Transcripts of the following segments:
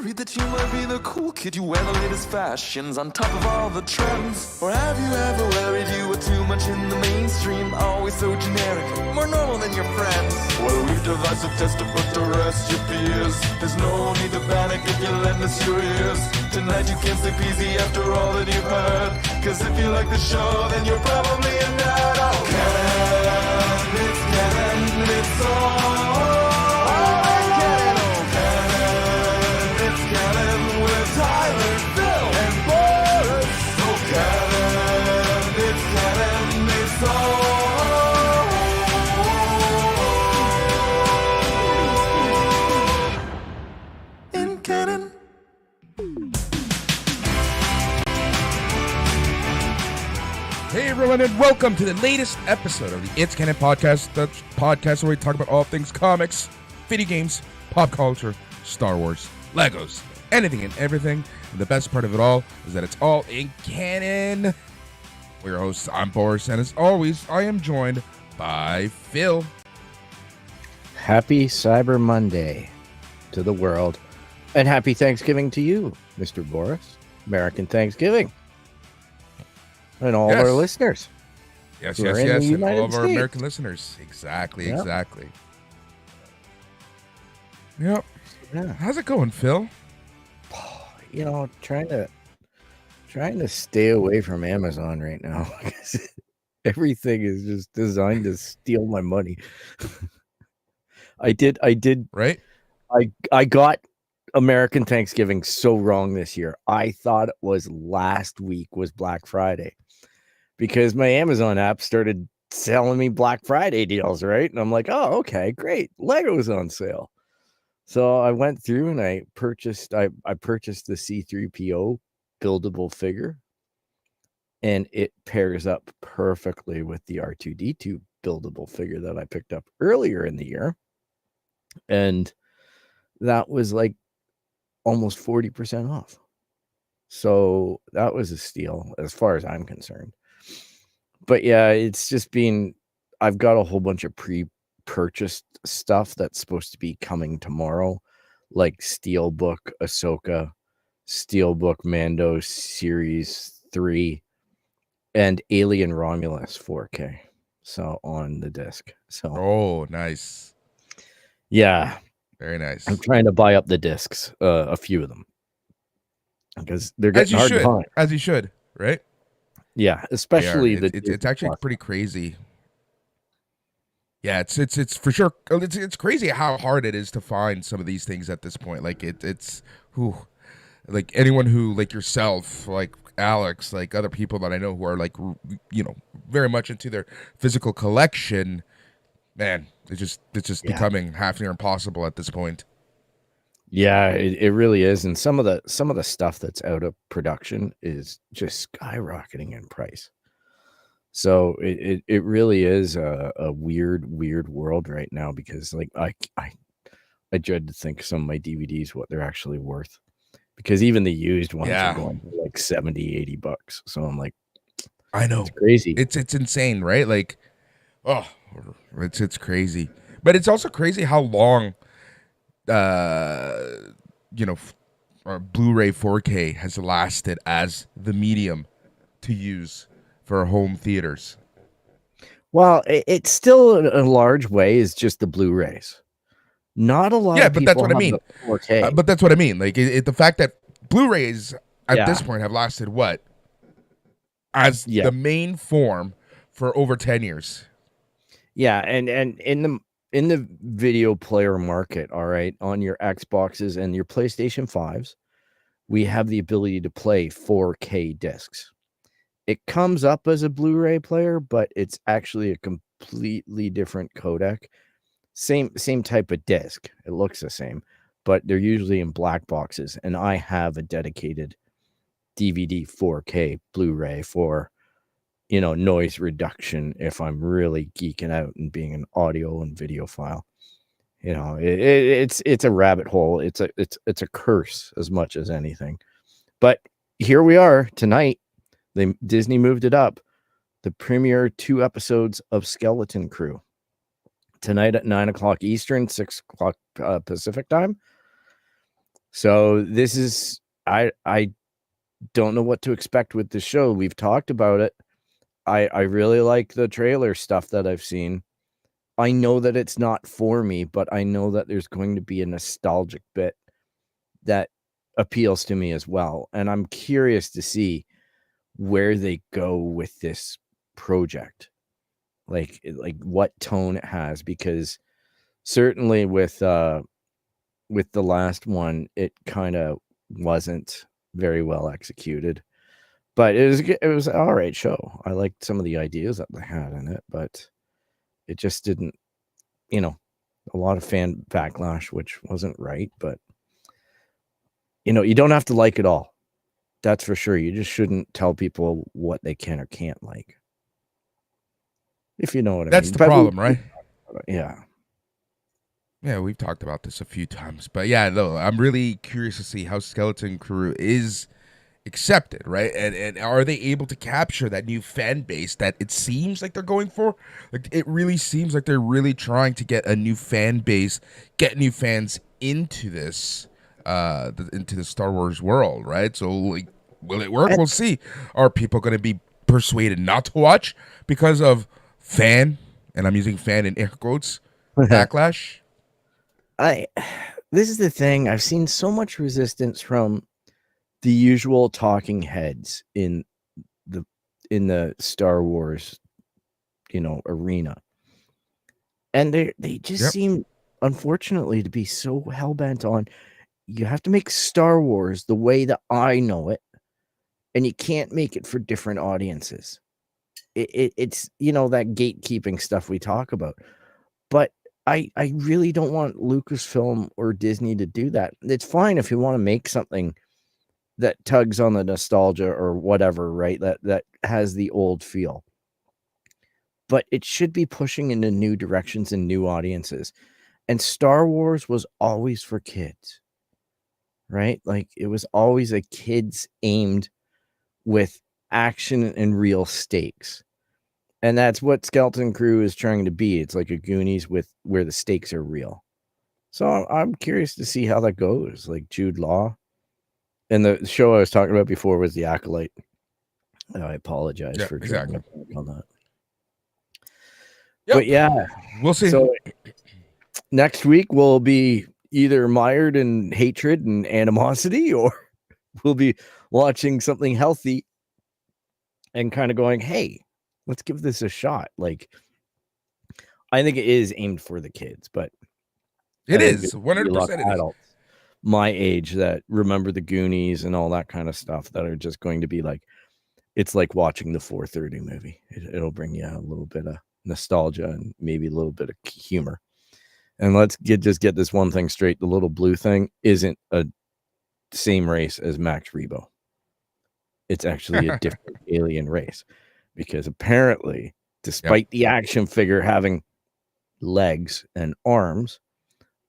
worried that you might be the cool kid? You wear the latest fashions on top of all the trends. Or have you ever worried you were too much in the mainstream? Always so generic, more normal than your friends. Well, we've devised a test to put to rest your fears. There's no need to panic if you lend us your ears. Tonight you can't sleep easy after all that you've heard. Cause if you like the show, then you're probably a nerd. Oh, Canon, it's Canon, it's all. Tyler, Phil, and Boris. Oh, Canon, it's Canon, it's all in Canon. Hey everyone, and welcome to the latest episode of the It's Canon podcast. That's podcast where we talk about all things comics, video games, pop culture, Star Wars, Legos, anything and everything. And the best part of it all is that it's all in canon. We're your hosts. I'm Boris, and as always, I am joined by Phil. Happy Cyber Monday to the world, and happy Thanksgiving to you, Mr. Boris. American Thanksgiving. And all of our listeners. Yes, and all of our American listeners. Exactly. Yep. Yeah. How's it going, Phil? You know, trying to stay away from Amazon right now because everything is just designed to steal my money. I did right. I got American Thanksgiving so wrong this year. I thought it was last week was Black Friday because my Amazon app started selling me Black Friday deals, right? And I'm like, oh, okay, great. Lego's on sale. So I went through and I purchased the C3PO buildable figure, and it pairs up perfectly with the R2D2 buildable figure that I picked up earlier in the year. And that was like almost 40% off. So that was a steal as far as I'm concerned. But yeah, it's just I've got a whole bunch of purchased stuff that's supposed to be coming tomorrow, like Steelbook Ahsoka, Steelbook Mando Series 3, and Alien Romulus 4K. So on the disc. So Nice. Yeah. Very nice. I'm trying to buy up the discs, a few of them. Because they're getting hard to find. As you should, right? Yeah, especially it's actually pretty crazy. Yeah, it's for sure. It's crazy how hard it is to find some of these things at this point. Like it's like anyone who like yourself, like Alex, like other people that I know who are like very much into their physical collection. Man, it's just becoming half near impossible at this point. Yeah, it really is, and some of the stuff that's out of production is just skyrocketing in price. So it really is a weird world right now because like I dread to think some of my DVDs what they're actually worth, because even the used ones are going for like $70-$80. So I'm like, I know, it's crazy. It's insane, right? Like, oh, it's crazy, but it's also crazy how long Blu-ray 4K has lasted as the medium to use for home theaters. Well, it's still in a large way is just the Blu-rays. Not a lot of people that's what I mean. 4K. But that's what I mean. Like the fact that Blu-rays at this point have lasted as the main form for over 10 years. Yeah, and in the video player market, all right, on your Xboxes and your PlayStation 5s, we have the ability to play 4K discs. It comes up as a Blu-ray player, but it's actually a completely different codec. Same type of disc. It looks the same, but they're usually in black boxes. And I have a dedicated DVD 4K Blu-ray for, noise reduction if I'm really geeking out and being an audio and video file. It's a rabbit hole. It's a curse as much as anything. But here we are tonight. Disney moved it up. The premiere 2 episodes of Skeleton Crew tonight at 9:00 Eastern, 6:00 Pacific time. So this is I don't know what to expect with the show. We've talked about it. I really like the trailer stuff that I've seen. I know that it's not for me, but I know that there's going to be a nostalgic bit that appeals to me as well. And I'm curious to see where they go with this project. Like what tone it has, because certainly with the last one, it kind of wasn't very well executed. But it was an all right show. I liked some of the ideas that they had in it, but it just didn't, a lot of fan backlash, which wasn't right. But, you don't have to like it all. That's for sure. You just shouldn't tell people what they can or can't like. If you know what I mean. That's the problem, right? Yeah. Yeah, we've talked about this a few times. But yeah, no, I'm really curious to see how Skeleton Crew is accepted, right? And are they able to capture that new fan base that it seems like they're going for? Like, it really seems like they're really trying to get a new fan base, get new fans into this into the Star Wars world, right? So, like, will it work? We'll see. Are people going to be persuaded not to watch because of fan, and I'm using fan in air quotes, backlash? This is the thing. I've seen so much resistance from the usual talking heads in the Star Wars, arena. And they just seem, unfortunately, to be so hell-bent on, you have to make Star Wars the way that I know it, and you can't make it for different audiences. It's, that gatekeeping stuff we talk about. But I really don't want Lucasfilm or Disney to do that. It's fine if you want to make something that tugs on the nostalgia or whatever, right? That has the old feel. But it should be pushing into new directions and new audiences. And Star Wars was always for kids, right? Like, it was always a kids aimed with action and real stakes. And that's what Skeleton Crew is trying to be. It's like a Goonies with where the stakes are real. So I'm curious to see how that goes. Like Jude Law. And the show I was talking about before was The Acolyte. I apologize for exactly on that. Yep. But yeah, we'll see. So next week we'll be either mired in hatred and animosity, or we'll be watching something healthy and kind of going, hey, let's give this a shot. Like, I think it is aimed for the kids, but it is 100%. It adults my age that remember the Goonies and all that kind of stuff that are just going to be like, it's like watching the 4:30 movie. It'll bring you a little bit of nostalgia and maybe a little bit of humor. And let's just get this one thing straight. The little blue thing isn't a same race as Max Rebo. It's actually a different alien race, because apparently, despite the action figure having legs and arms,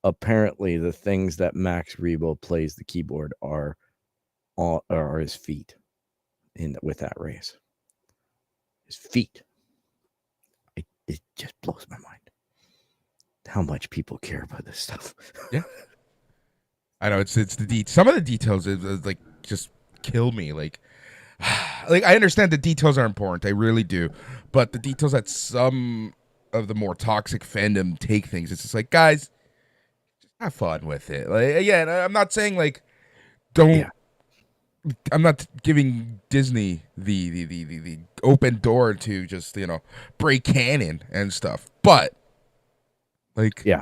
apparently the things that Max Rebo plays the keyboard are his feet with that race. His feet. It just blows my mind how much people care about this stuff. Yeah. I know it's some of the details is like just kill me. Like I understand the details are important. I really do. But the details that some of the more toxic fandom take things, it's just like, guys, just have fun with it. Like, again, I'm not saying like don't. Yeah. I'm not giving Disney the open door to just, break canon and stuff. But like, yeah,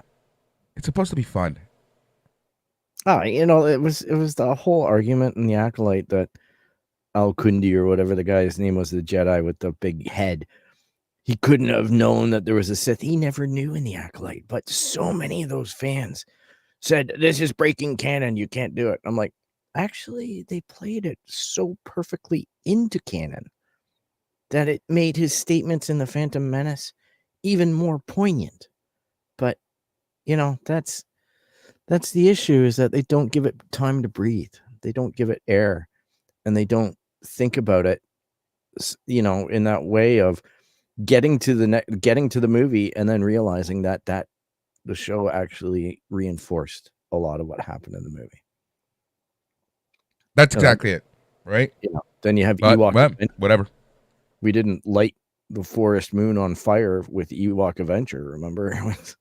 it's supposed to be fun. Oh, it was the whole argument in The Acolyte that Al-Kundi, or whatever the guy's name was, the Jedi with the big head, he couldn't have known that there was a Sith. He never knew in The Acolyte. But so many of those fans said, this is breaking canon, you can't do it. I'm like, actually, they played it so perfectly into canon that it made his statements in The Phantom Menace even more poignant. But, that's the issue, is that they don't give it time to breathe. They don't give it air, and they don't think about it, in that way of getting to the movie and then realizing that the show actually reinforced a lot of what happened in the movie. That's And then, exactly it, right? then you have But Ewok. well, whatever. We didn't light the forest moon on fire with Ewok Adventure, remember? It was,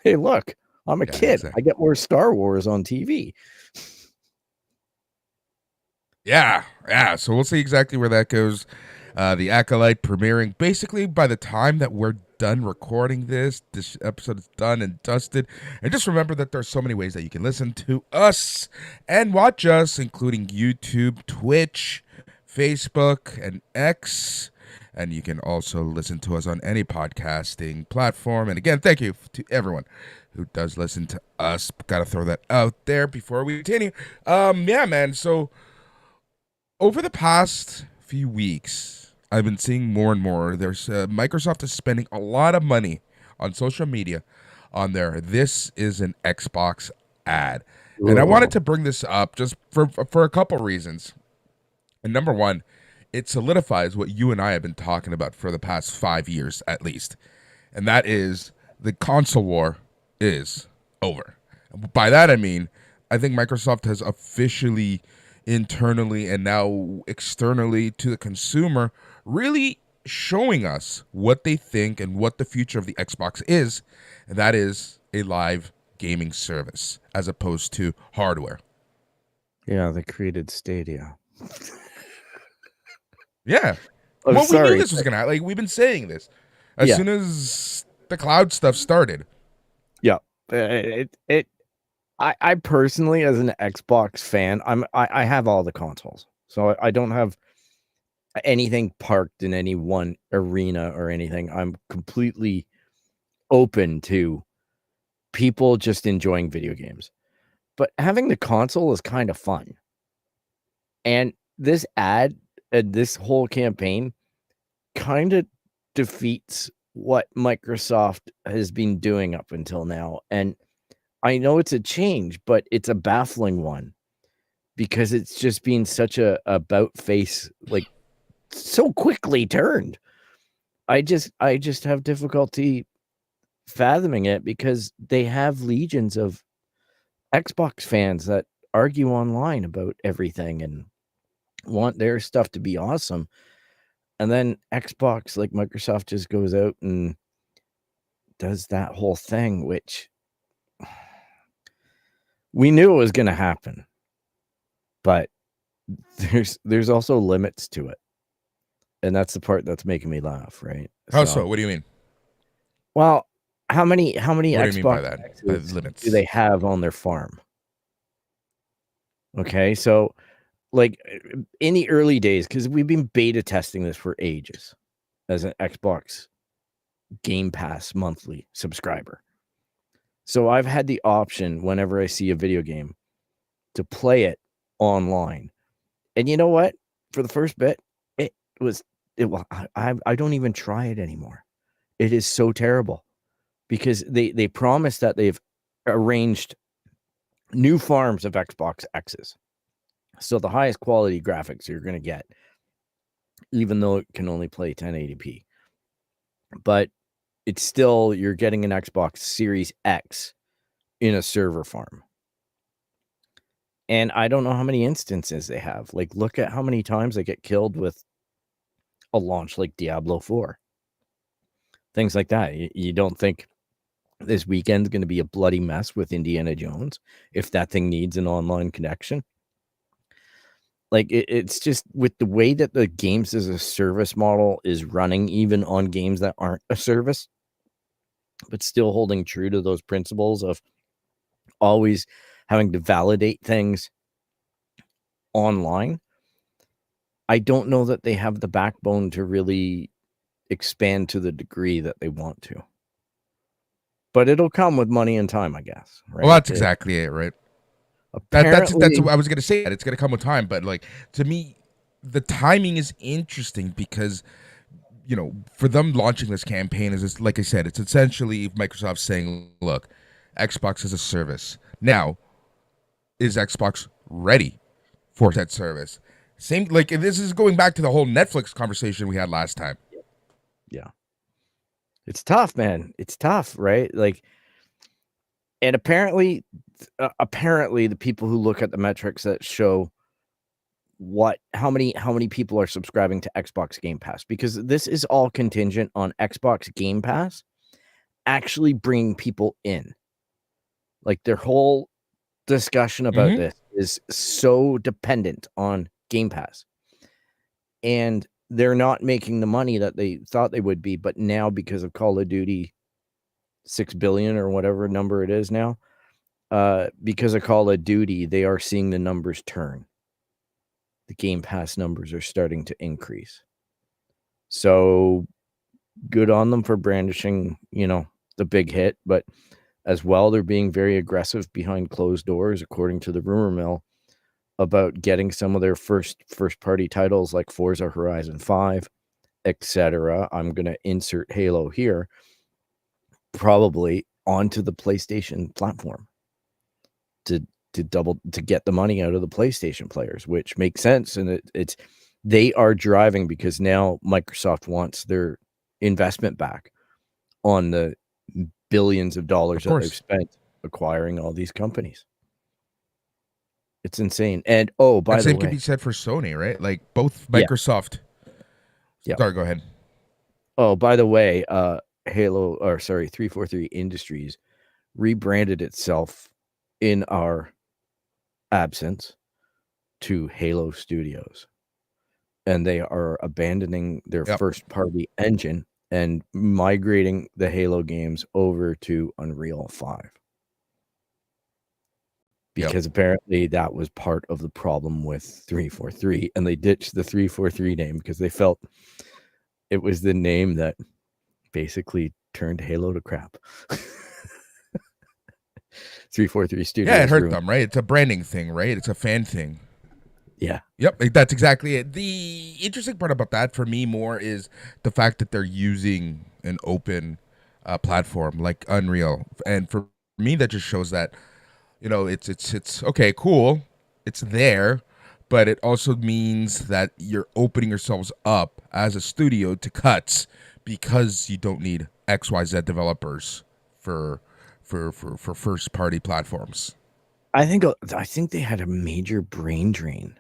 hey, look, I'm a Yeah, kid. exactly. I get more Star Wars on TV. Yeah, yeah. So we'll see exactly where that goes. The Acolyte premiering basically by the time that we're done recording this episode is done and dusted. And just remember that there's so many ways that you can listen to us and watch us, including YouTube, Twitch, Facebook, and X. And you can also listen to us on any podcasting platform. And again, thank you to everyone who does listen to us. Got to throw that out there before we continue. Yeah, man. So over the past few weeks, I've been seeing more and more. There's Microsoft is spending a lot of money on social media on their "This is an Xbox" ad, and I wanted to bring this up just for a couple reasons. And number one, it solidifies what you and I have been talking about for the past 5 years at least, and that is the console war is over. By that I mean, I think Microsoft has officially, internally and now externally to the consumer, really showing us what they think and what the future of the Xbox is, and that is a live gaming service as opposed to hardware. Yeah, they created Stadia. Yeah. I'm Well, we knew sorry. this was gonna happen. Like, we've been saying this as Yeah. soon as the cloud stuff started. Yeah. I personally, as an Xbox fan, I have all the consoles. So I don't have anything parked in any one arena or anything. I'm completely open to people just enjoying video games. But having the console is kind of fun. And this ad, this whole campaign kind of defeats what Microsoft has been doing up until now. And I know it's a change, but it's a baffling one because it's just been such a about face, like so quickly turned. I just have difficulty fathoming it because they have legions of Xbox fans that argue online about everything and want their stuff to be awesome. And then Xbox, like Microsoft, just goes out and does that whole thing, which we knew it was going to happen. But there's also limits to it. And that's the part that's making me laugh, right? How so? What do you mean? Well, how many What do you mean by Xbox that? X's Limits. do they have on their farm? Okay, so like in the early days, because we've been beta testing this for ages as an Xbox Game Pass monthly subscriber. So I've had the option whenever I see a video game to play it online. And you know what? For the first bit, I don't even try it anymore. It is so terrible because they promised that they've arranged new farms of Xbox X's. So the highest quality graphics you're going to get, even though it can only play 1080p. But it's still, you're getting an Xbox Series X in a server farm. And I don't know how many instances they have. Like, look at how many times they get killed with a launch like Diablo 4. Things like that. You don't think this weekend's going to be a bloody mess with Indiana Jones if that thing needs an online connection? Like, it's just with the way that the games as a service model is running, even on games that aren't a service, but still holding true to those principles of always having to validate things online. I don't know that they have the backbone to really expand to the degree that they want to. But it'll come with money and time, I guess. Right? Well, that's exactly it, right? That's what I was gonna say. That it's gonna come with time, but like, to me, the timing is interesting because, you know, for them launching this campaign is, like I said, it's essentially Microsoft saying, "Look, Xbox is a service now. Is Xbox ready for that service?" Same, like, this is going back to the whole Netflix conversation we had last time. Yeah. It's tough, man. It's tough, right? Like, and apparently the people who look at the metrics that show how many people are subscribing to Xbox Game Pass, because this is all contingent on Xbox Game Pass actually bringing people in. Like, their whole discussion about this is so dependent on Game Pass, and they're not making the money that they thought they would be. But now, because of Call of Duty 6 billion or whatever number it is now, because of Call of Duty, they are seeing the numbers turn. The Game Pass numbers are starting to increase. So good on them for brandishing, the big hit, but as well, they're being very aggressive behind closed doors, according to the rumor mill, about getting some of their first party titles like Forza Horizon 5, etc. I'm going to insert Halo here, probably onto the PlayStation platform to get the money out of the PlayStation players, which makes sense. And they are driving, because now Microsoft wants their investment back on the billions of dollars that they've spent acquiring all these companies. It's insane. And by the way, same can be said for Sony, right? Like, both Microsoft. Yeah. Sorry, go ahead. Oh, by the way, 343 Industries rebranded itself in our absence to Halo Studios, and they are abandoning their first party engine and migrating the Halo games over to Unreal 5, because apparently that was part of the problem with 343, and they ditched the 343 name because they felt it was the name that basically turned Halo to crap. 343 Studios. Yeah, it hurt them, right? It's a branding thing, right? It's a fan thing. Yeah. Yep, that's exactly it. The interesting part about that for me more is the fact that they're using an open platform like Unreal, and for me that just shows that, it's okay, cool, it's there, but it also means that you're opening yourselves up as a studio to cuts, because you don't need XYZ developers for first party platforms. I think they had a major brain drain.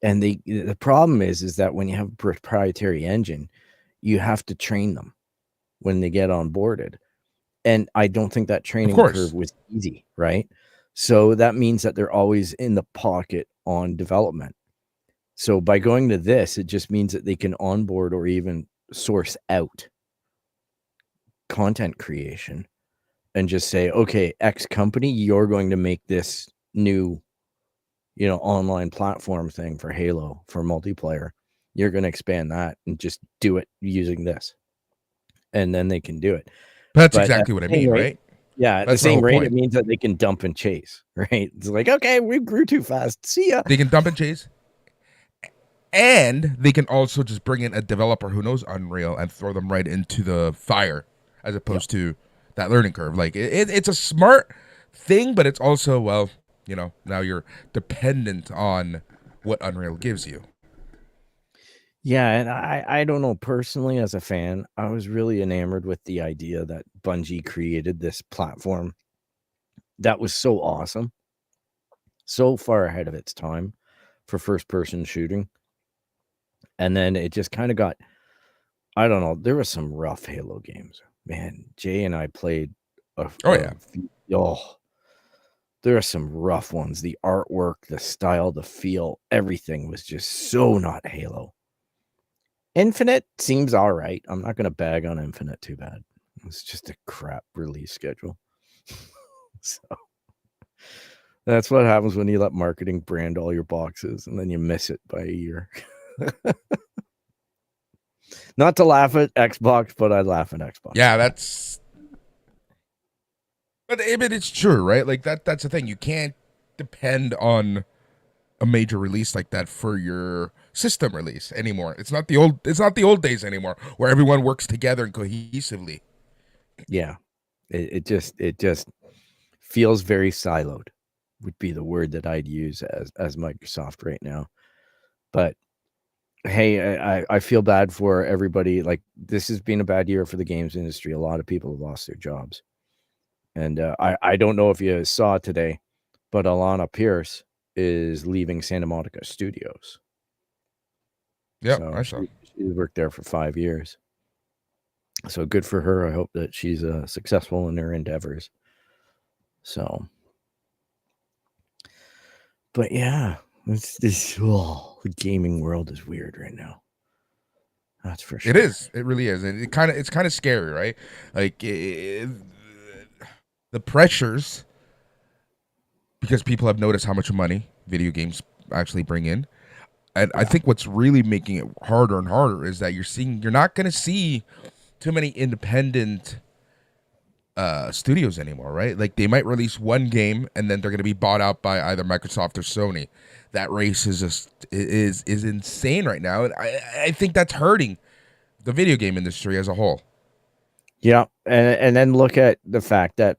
And the problem is that when you have a proprietary engine, you have to train them when they get onboarded. And I don't think that training curve was easy, right? So that means that they're always in the pocket on development. So by going to this, it just means that they can onboard or even source out content creation and just say, okay, X company, you're going to make this new online platform thing for Halo for multiplayer. You're going to expand that and just do it using this. And then they can do it. That's exactly what I mean, right? Yeah. At the same rate, it means that they can dump and chase, right? It's like, okay, we grew too fast. See ya. They can dump and chase. And they can also just bring in a developer who knows Unreal and throw them right into the fire, as opposed to that learning curve. Like, it's a smart thing, but it's also, now you're dependent on what Unreal gives you. Yeah, and I don't know, personally, as a fan, I was really enamored with the idea that Bungie created this platform that was so awesome, so far ahead of its time for first-person shooting. And then it just kind of got, I don't know, there were some rough Halo games. Man, Jay and I played there are some rough ones. The artwork, the style, the feel, everything was just so not Halo. Infinite seems all right. I'm not going to bag on Infinite too bad. It's just a crap release schedule. So that's what happens when you let marketing brand all your boxes and then you miss it by a year. Not to laugh at Xbox, but I laugh at Xbox. Yeah, but it's true, right? Like that's the thing. You can't depend on a major release like that for your system release anymore. It's not the old days anymore where everyone works together and cohesively. Yeah. It just feels very siloed, would be the word that I'd use as Microsoft right now. But hey, I feel bad for everybody. Like, this has been a bad year for the games industry. A lot of people have lost their jobs. And I don't know if you saw today, but Alana Pierce is leaving Santa Monica Studios. Yep, So I saw. she worked there for 5 years. So good for her. I hope that she's successful in her endeavors. So, but yeah, it's this. Oh, the gaming world is weird right now. That's for sure. It is. It really is, and it's kind of scary, right? Like the pressures, because people have noticed how much money video games actually bring in. And I think what's really making it harder and harder is that you're not going to see too many independent studios anymore, right? Like they might release one game and then they're going to be bought out by either Microsoft or Sony. That race is just is insane right now, and I think that's hurting the video game industry as a whole. Yeah, and then look at the fact that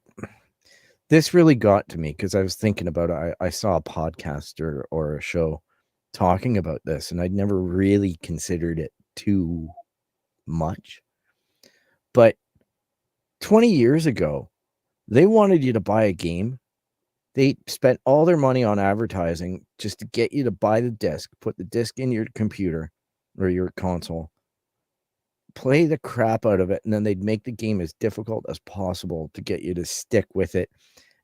this really got to me because I was thinking about it. I saw a podcast or a show talking about this, and I'd never really considered it too much. But 20 years ago, they wanted you to buy a game. They spent all their money on advertising just to get you to buy the disc, put the disc in your computer or your console, play the crap out of it, and then they'd make the game as difficult as possible to get you to stick with it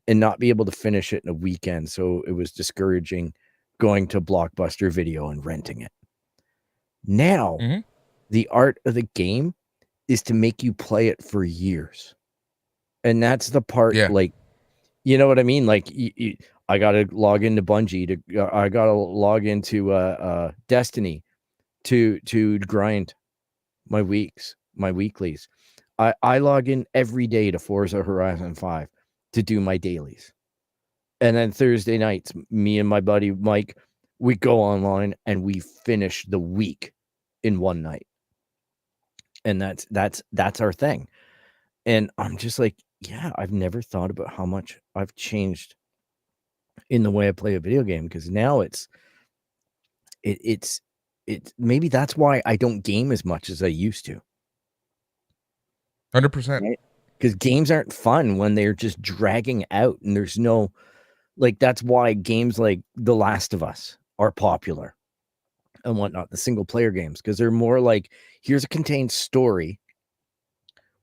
and not be able to finish it in a weekend. So it was discouraging going to Blockbuster Video and renting it. Now, the art of the game is to make you play it for years. And that's the part, like, you know what I mean? Like, I got to log into Bungie, I got to log into Destiny to grind my weeklies. I log in every day to Forza Horizon 5 to do my dailies. And then Thursday nights, me and my buddy Mike, we go online and we finish the week in one night. And that's our thing. And I'm just like, yeah, I've never thought about how much I've changed in the way I play a video game, because now it's maybe that's why I don't game as much as I used to. 100%. Right? Because games aren't fun when they're just dragging out and there's no, like, that's why games like The Last of Us are popular and whatnot, the single player games, because they're more like, here's a contained story,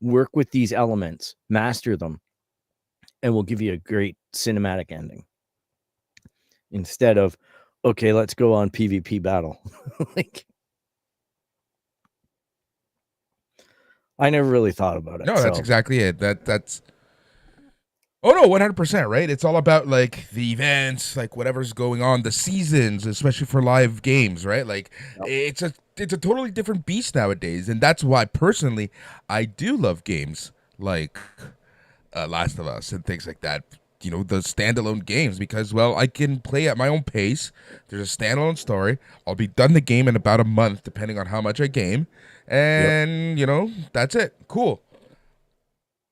work with these elements, master them, and we'll give you a great cinematic ending. Instead of, okay, let's go on PvP battle. Like, I never really thought about it. No, that's exactly it. That's Oh no, 100%, right? It's all about like the events, like whatever's going on, the seasons, especially for live games, right? Like it's a totally different beast nowadays, and that's why personally I do love games like Last of Us and things like that. You know, the standalone games, because, well, I can play at my own pace. There's a standalone story. I'll be done the game in about a month, depending on how much I game, and you know, that's it. Cool.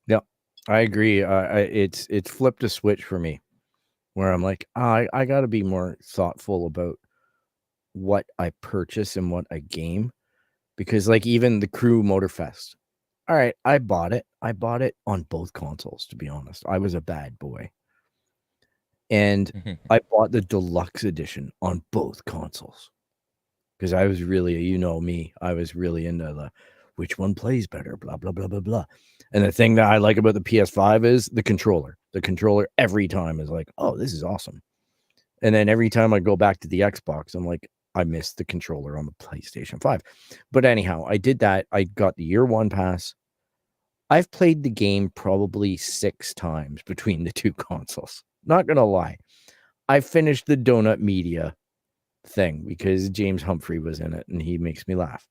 Yep, I agree. It's flipped a switch for me, where I'm like, I got to be more thoughtful about what I purchase and what I game, because like even the Crew Motorfest. All right, I bought it. I bought it on both consoles, to be honest. I was a bad boy. And I bought the deluxe edition on both consoles because I was really, you know me, I was really into the which one plays better, blah, blah, blah, blah, blah. And the thing that I like about the PS5 is the controller. The controller every time is like, oh, this is awesome. And then every time I go back to the Xbox, I'm like, I missed the controller on the PlayStation 5. But anyhow, I did that. I got the year one pass. I've played the game probably 6 times between the two consoles. Not going to lie. I finished the Donut Media thing because James Humphrey was in it and he makes me laugh.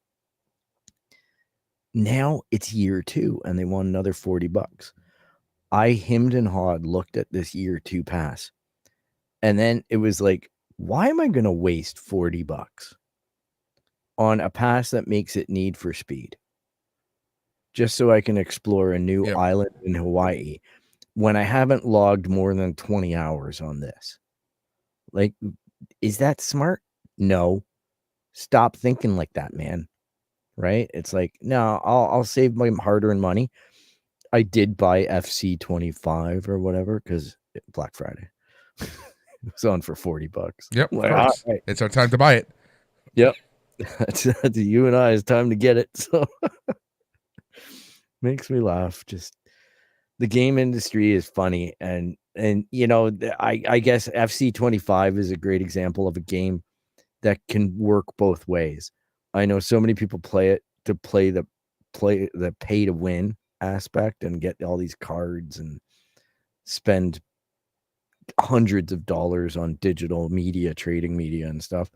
Now it's year 2 and they want another $40. I hemmed and hawed, looked at this year 2 pass. And then it was like, why am I going to waste $40 on a pass that makes it Need for Speed? Just so I can explore a new island in Hawaii when I haven't logged more than 20 hours on this. Like, is that smart? No. Stop thinking like that, man. Right? It's like, no, I'll save my hard-earned money. I did buy FC 25 or whatever because Black Friday. It was on for $40. Yep, Like, of all course. right. It's our time to buy it. Yep. That's you and I. It's time to get it. So makes me laugh. Just the game industry is funny, and you know, I guess FC25 is a great example of a game that can work both ways. I know so many people play it to play the pay to win aspect and get all these cards and spend hundreds of dollars on digital media, trading media and stuff.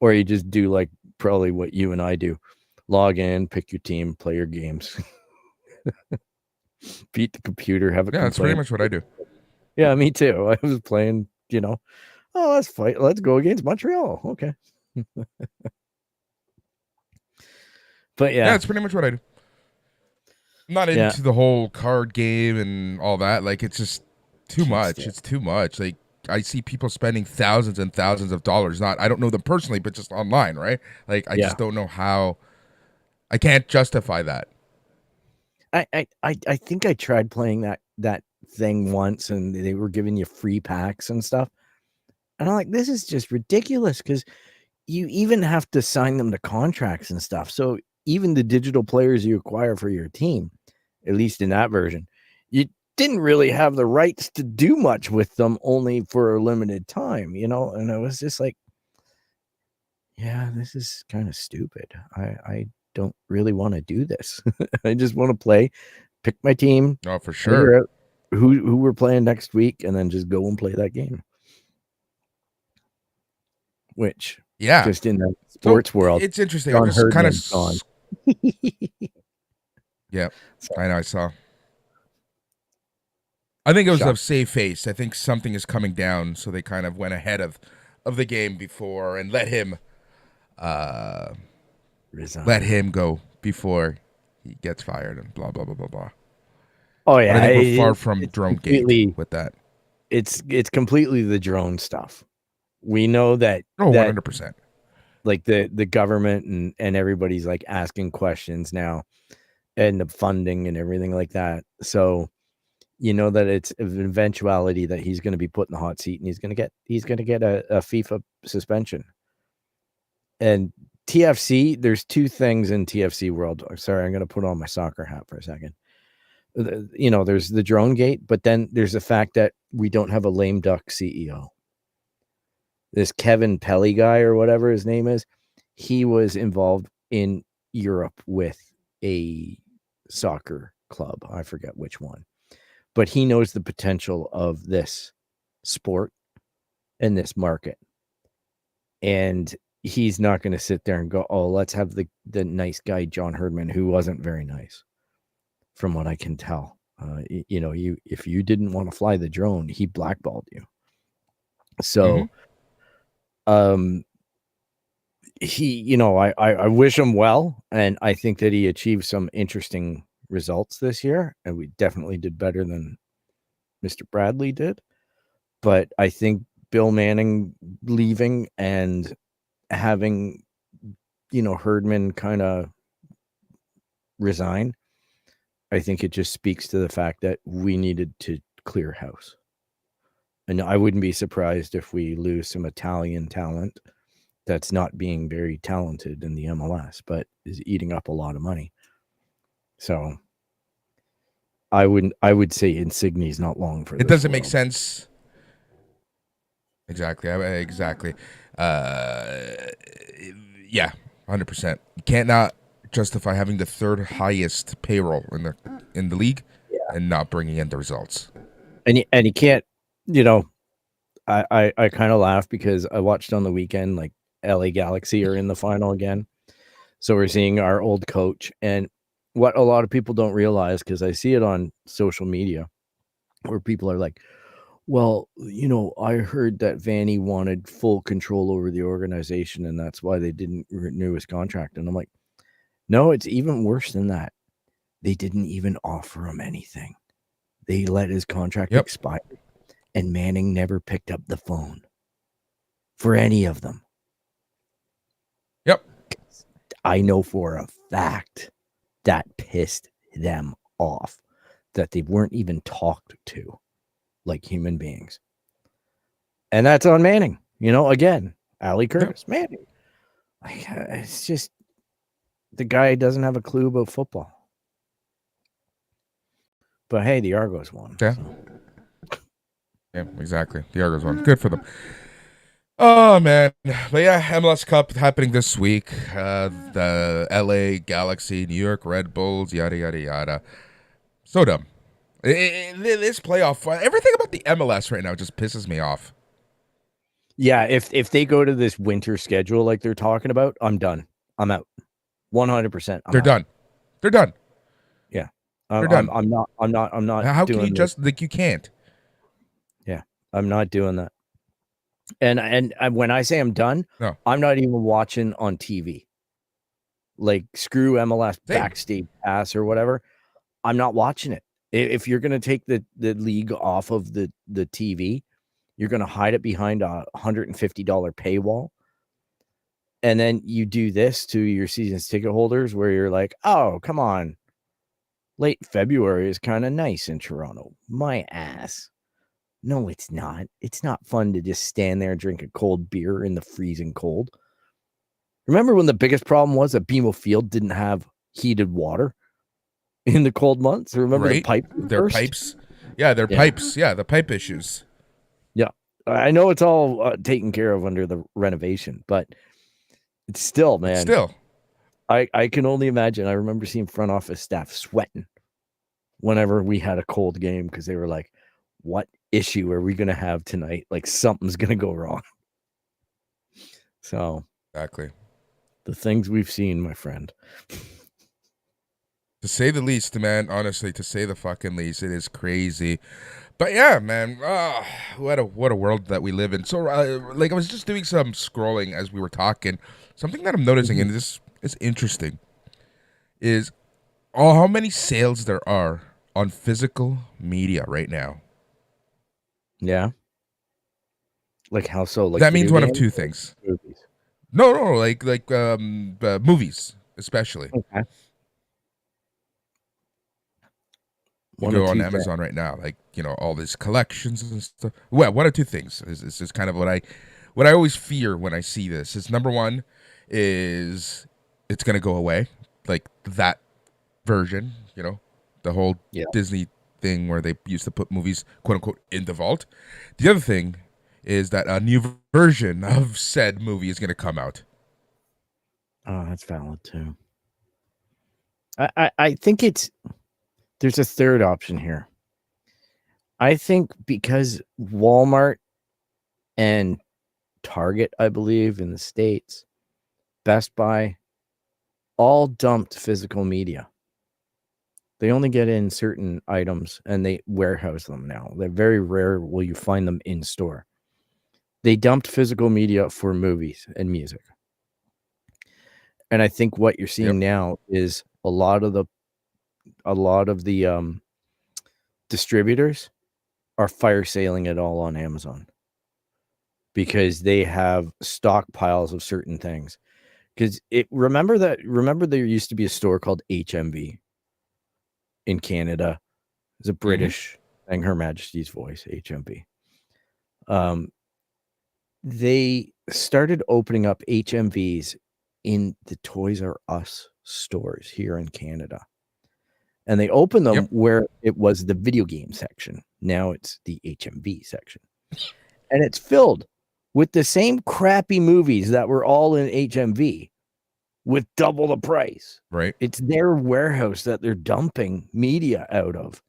Or you just do like probably what you and I do. Log in, pick your team, play your games. Beat the computer, have it. Yeah, that's pretty much what I do. Yeah, me too. I was playing, you know, oh, let's fight. Let's go against Montreal. Okay. But yeah, that's pretty much what I do. I'm not into the whole card game and all that. Like, it's just too much. It's too much. Like, I see people spending thousands and thousands of dollars. I don't know them personally, but just online, right? Like, I just don't know how. I can't justify that. I think I tried playing that thing once, and they were giving you free packs and stuff, and I'm like, this is just ridiculous, because you even have to sign them to contracts and stuff. So even the digital players you acquire for your team, at least in that version, you didn't really have the rights to do much with them, only for a limited time, you know. And I was just like, yeah, this is kind of stupid. I don't really want to do this. I just want to play, pick my team. Oh, for sure. Who we're playing next week, and then just go and play that game. Which, just in the sports world, it's interesting. I'm just kind of yeah, I know. I saw. I think it was a save face. I think something is coming down, so they kind of went ahead of the game before and let him resign. Let him go before he gets fired and blah blah blah blah blah. Oh yeah, but I think we're far from drone gate with that. It's completely the drone stuff. We know that 100%. Like the government and everybody's like asking questions now, and the funding and everything like that. So you know that it's an eventuality that he's going to be put in the hot seat, and he's going to get a FIFA suspension. And TFC, there's two things in TFC world. Sorry, I'm going to put on my soccer hat for a second. You know, there's the drone gate, but then there's the fact that we don't have a lame duck CEO. This Kevin Pelly guy, or whatever his name is, he was involved in Europe with a soccer club. I forget which one, but he knows the potential of this sport and this market. And he's not going to sit there and go, oh, let's have the nice guy, John Herdman, who wasn't very nice from what I can tell. You know, if you didn't want to fly the drone, he blackballed you. So, he, you know, I wish him well, and I think that he achieved some interesting results this year, and we definitely did better than Mr. Bradley did. But I think Bill Manning leaving and having, you know, Herdman kind of resign, I think it just speaks to the fact that we needed to clear house. And I wouldn't be surprised if we lose some Italian talent that's not being very talented in the MLS, but is eating up a lot of money. So I would say Insigne's not long for it. Doesn't make sense. Exactly. Yeah, 100%. You can't not justify having the third highest payroll in the league and not bringing in the results. And you can't, you know, I kind of laugh because I watched on the weekend, like LA Galaxy are in the final again. So we're seeing our old coach, and what a lot of people don't realize, because I see it on social media where people are like, well, you know, I heard that Vanny wanted full control over the organization, and that's why they didn't renew his contract. And I'm like, no, it's even worse than that. They didn't even offer him anything. They let his contract expire, and Manning never picked up the phone for any of them. Yep. I know for a fact that pissed them off, that they weren't even talked to like human beings. And that's on Manning. Again, Ali Curtis, Manning. It's just the guy doesn't have a clue about football. But hey, the Argos won. Yeah. So. Yeah, exactly. The Argos won. Good for them. Oh man, but yeah, MLS Cup happening this week. The LA Galaxy, New York Red Bulls, yada yada yada. So dumb. This playoff, everything about the MLS right now just pisses me off. Yeah, if they go to this winter schedule like they're talking about, I'm done. I'm out. 100%. They're done. They're done. Yeah, they're done. I'm not. How can you this. just like you can't? Yeah, I'm not doing that. And when I say I'm done, No. I'm not even watching on TV. Like screw MLS Same. Backstage Pass or whatever. I'm not watching it. If you're going to take the league off of the TV, you're going to hide it behind a $150 paywall. And then you do this to your season's ticket holders where you're like, oh, come on. Late February is kind of nice in Toronto. My ass. No, it's not. It's not fun to just stand there and drink a cold beer in the freezing cold. Remember when the biggest problem was that BMO Field didn't have heated water in the cold months? Remember the pipe? Their pipes? Yeah, their pipes. Yeah, the pipe issues. Yeah. I know it's all taken care of under the renovation, but it's still, man. Still. I can only imagine. I remember seeing front office staff sweating whenever we had a cold game because they were like, what issue are we going to have tonight? Like something's going to go wrong. So exactly the things we've seen, my friend. To say the least, man, honestly, to say the fucking least, it is crazy. But yeah, man, what a world that we live in. So like I was just doing some scrolling as we were talking. Something that I'm noticing, and this is interesting, is how many sales there are on physical media right now. Yeah. Like how so? Like that means one of two things. Movies? No, like movies, especially. Okay. You go on Amazon right now, like all these collections and stuff. Well, one of two things is kind of what I always fear when I see this. Is number one is it's gonna go away, like that version, the whole Disney thing where they used to put movies, quote unquote, in the vault. The other thing is that a new version of said movie is gonna come out. Oh, that's valid too. I think there's a third option here. I think because Walmart and Target, I believe, in the States, Best Buy, all dumped physical media. They only get in certain items and they warehouse them now. They're very rare will you find them in store. They dumped physical media for movies and music. And I think what you're seeing now is a lot of the distributors are fire sailing it all on Amazon because they have stockpiles of certain things. Because remember there used to be a store called HMV in Canada. It's a British thing, Her Majesty's Voice, HMV. They started opening up HMVs in the Toys R Us stores here in Canada. And they opened them where it was the video game section. Now it's the HMV section. And it's filled with the same crappy movies that were all in HMV with double the price. Right. It's their warehouse that they're dumping media out of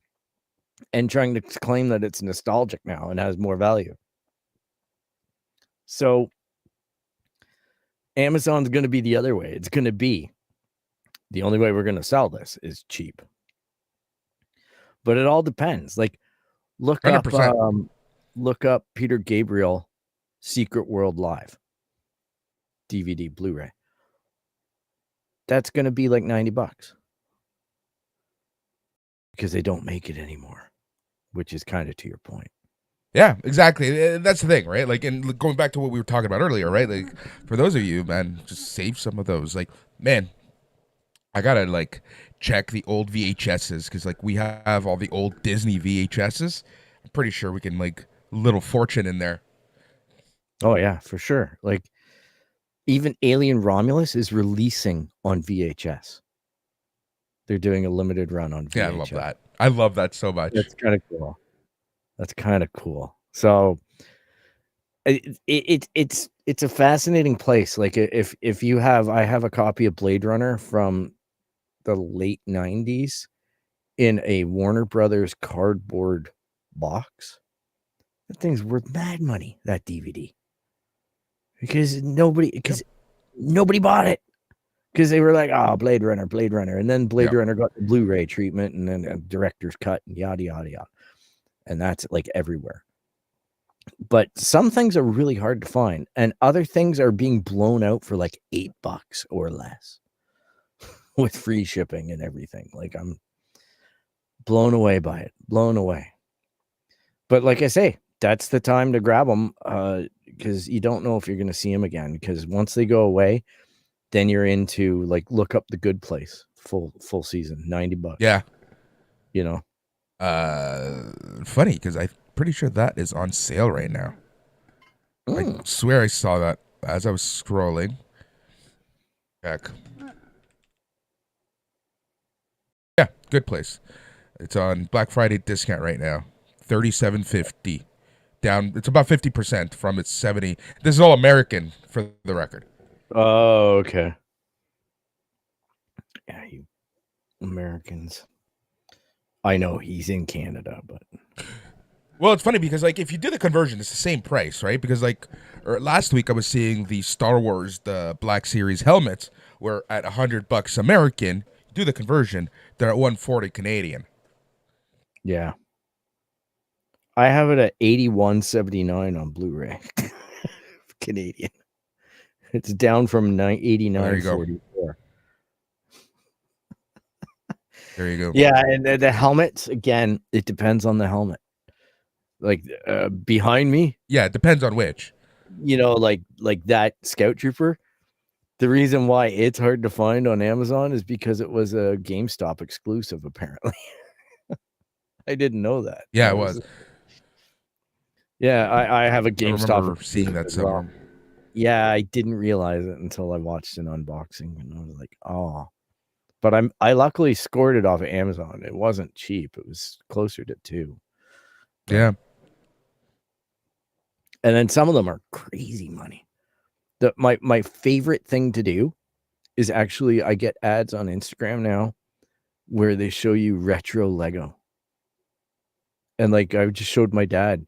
and trying to claim that it's nostalgic now and has more value. So Amazon's going to be the other way. It's going to be the only way we're going to sell this is cheap. But it all depends. Like look 100%. Look up Peter Gabriel Secret World Live DVD Blu-ray. That's going to be like $90 because they don't make it anymore, which is kind of to your point. Yeah, exactly. That's the thing, right? Like, and going back to what we were talking about earlier, right? Like, for those of you, man, just save some of those. Like, man, I gotta like check the old VHSs because like we have all the old Disney VHSs. I'm pretty sure we can like little fortune in there. Oh yeah, for sure. Like even Alien Romulus is releasing on VHS. They're doing a limited run on VHS. Yeah, I love that. I love that so much. That's kind of cool. That's kind of cool. So it's a fascinating place. Like if you have, I have a copy of Blade Runner from the late 90s in a Warner Brothers cardboard box. That thing's worth mad money, that DVD. Because nobody bought it. Because they were like, oh, Blade Runner. And then Blade Runner got the Blu-ray treatment and then a director's cut and yada, yada, yada. And that's like everywhere. But some things are really hard to find. And other things are being blown out for like $8 or less with free shipping and everything. Like I'm blown away by it. Blown away. But like I say, that's the time to grab them because you don't know if you're going to see them again. Because once they go away, then you're into like look up The Good Place full season, $90. Yeah. You know, funny because I'm pretty sure that is on sale right now. I swear I saw that as I was scrolling. Heck. Yeah, Good Place. It's on Black Friday discount right now. $37.50. Down, it's about 50% from its 70. This is all American for the record. Oh, okay. Yeah, you Americans. I know he's in Canada, but well, it's funny because like if you do the conversion, it's the same price, right? Because like last week I was seeing the Star Wars the Black Series helmets were at $100 American. You do the conversion, they're at $140 Canadian. Yeah. I have it at $81.79 on Blu-ray. Canadian. It's down from $89.44. There you go. Yeah, and the helmets, again, it depends on the helmet. Like behind me. Yeah, it depends on which. You know, like that Scout Trooper. The reason why it's hard to find on Amazon is because it was a GameStop exclusive, apparently. I didn't know that. Yeah, it was. Yeah, I have a GameStop. I remember seeing that somewhere. Well. Yeah, I didn't realize it until I watched an unboxing, and I was like, oh. But I luckily scored it off of Amazon. It wasn't cheap. It was closer to $2. Yeah. And then some of them are crazy money. My favorite thing to do is actually I get ads on Instagram now where they show you retro Lego. And like I just showed my dad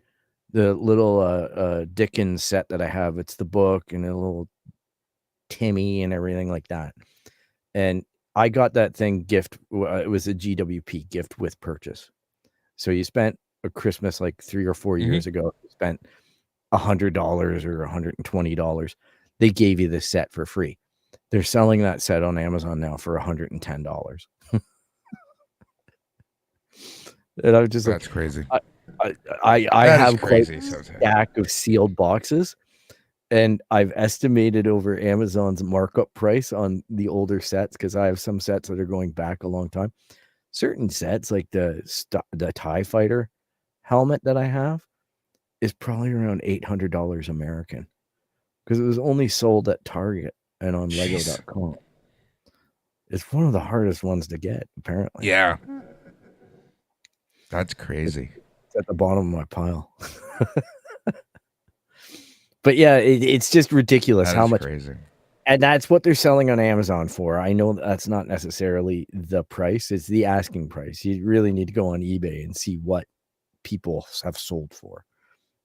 the little Dickens set that I have. It's the book and a little Timmy and everything like that. And I got that thing gift. It was a GWP gift with purchase. So you spent a Christmas like 3 or 4 years ago, you spent $100 or $120. They gave you this set for free. They're selling that set on Amazon now for $110. And I'm just that's like, crazy. I have quite a stack of sealed boxes, and I've estimated over Amazon's markup price on the older sets because I have some sets that are going back a long time. Certain sets, like the TIE Fighter helmet that I have, is probably around $800 American because it was only sold at Target and on Lego.com. It's one of the hardest ones to get, apparently. Yeah. That's crazy. It's at the bottom of my pile. But yeah, it's just ridiculous how much. Crazy. And that's what they're selling on Amazon for. I know that's not necessarily the price. It's the asking price. You really need to go on eBay and see what people have sold for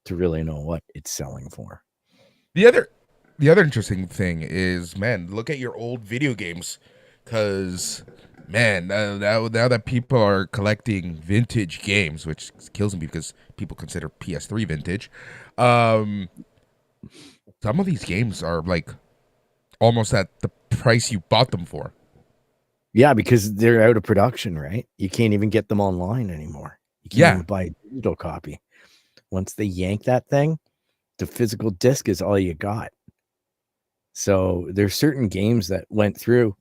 to really know what it's selling for. The other interesting thing is, man, look at your old video games. Because, man, now that people are collecting vintage games, which kills me because people consider PS3 vintage, some of these games are like almost at the price you bought them for. Yeah, because they're out of production, right? You can't even get them online anymore. You can't even buy a digital copy. Once they yank that thing, the physical disc is all you got. So there's certain games that went through,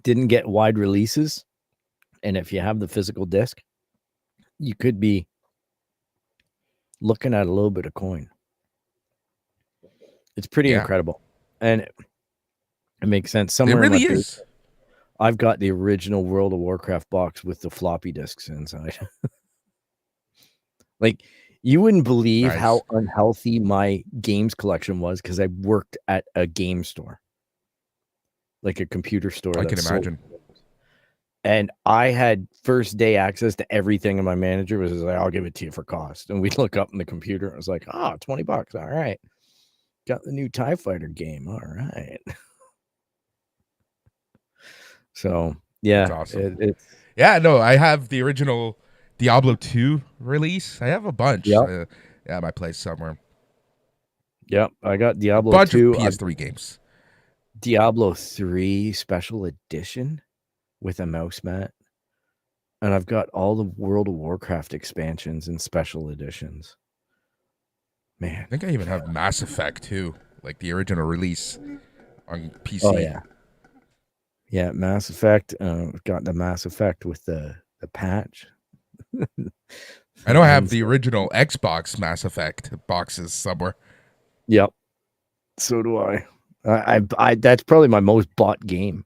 didn't get wide releases, and if you have the physical disc, you could be looking at a little bit of coin. It's pretty Yeah. incredible, and it makes sense. It Somewhere in my really basement, is. I've got the original World of Warcraft box with the floppy disks inside. Like, you wouldn't believe Nice. how unhealthy my games collection was because I worked at a game store, like a computer store. I can that sold imagine. games. And I had first day access to everything, and my manager was like, "I'll give it to you for cost." And we'd look up in the computer, and it was like, "Oh, $20. All right. Got the new TIE Fighter game. All right." So, That's yeah, awesome. it's Yeah, no, I have the original Diablo 2 release. I have a bunch. yep, At my place somewhere. yep. I got A Diablo bunch of 2, PS3 games. Diablo 3 special edition with a mouse mat, and I've got all the World of Warcraft expansions and special editions. Man. I think I even have Mass Effect too, like the original release on PC. Oh yeah. Yeah, Mass Effect. Got the Mass Effect with the patch. I know I have the original Xbox Mass Effect boxes somewhere. Yep. So do I. I that's probably my most bought game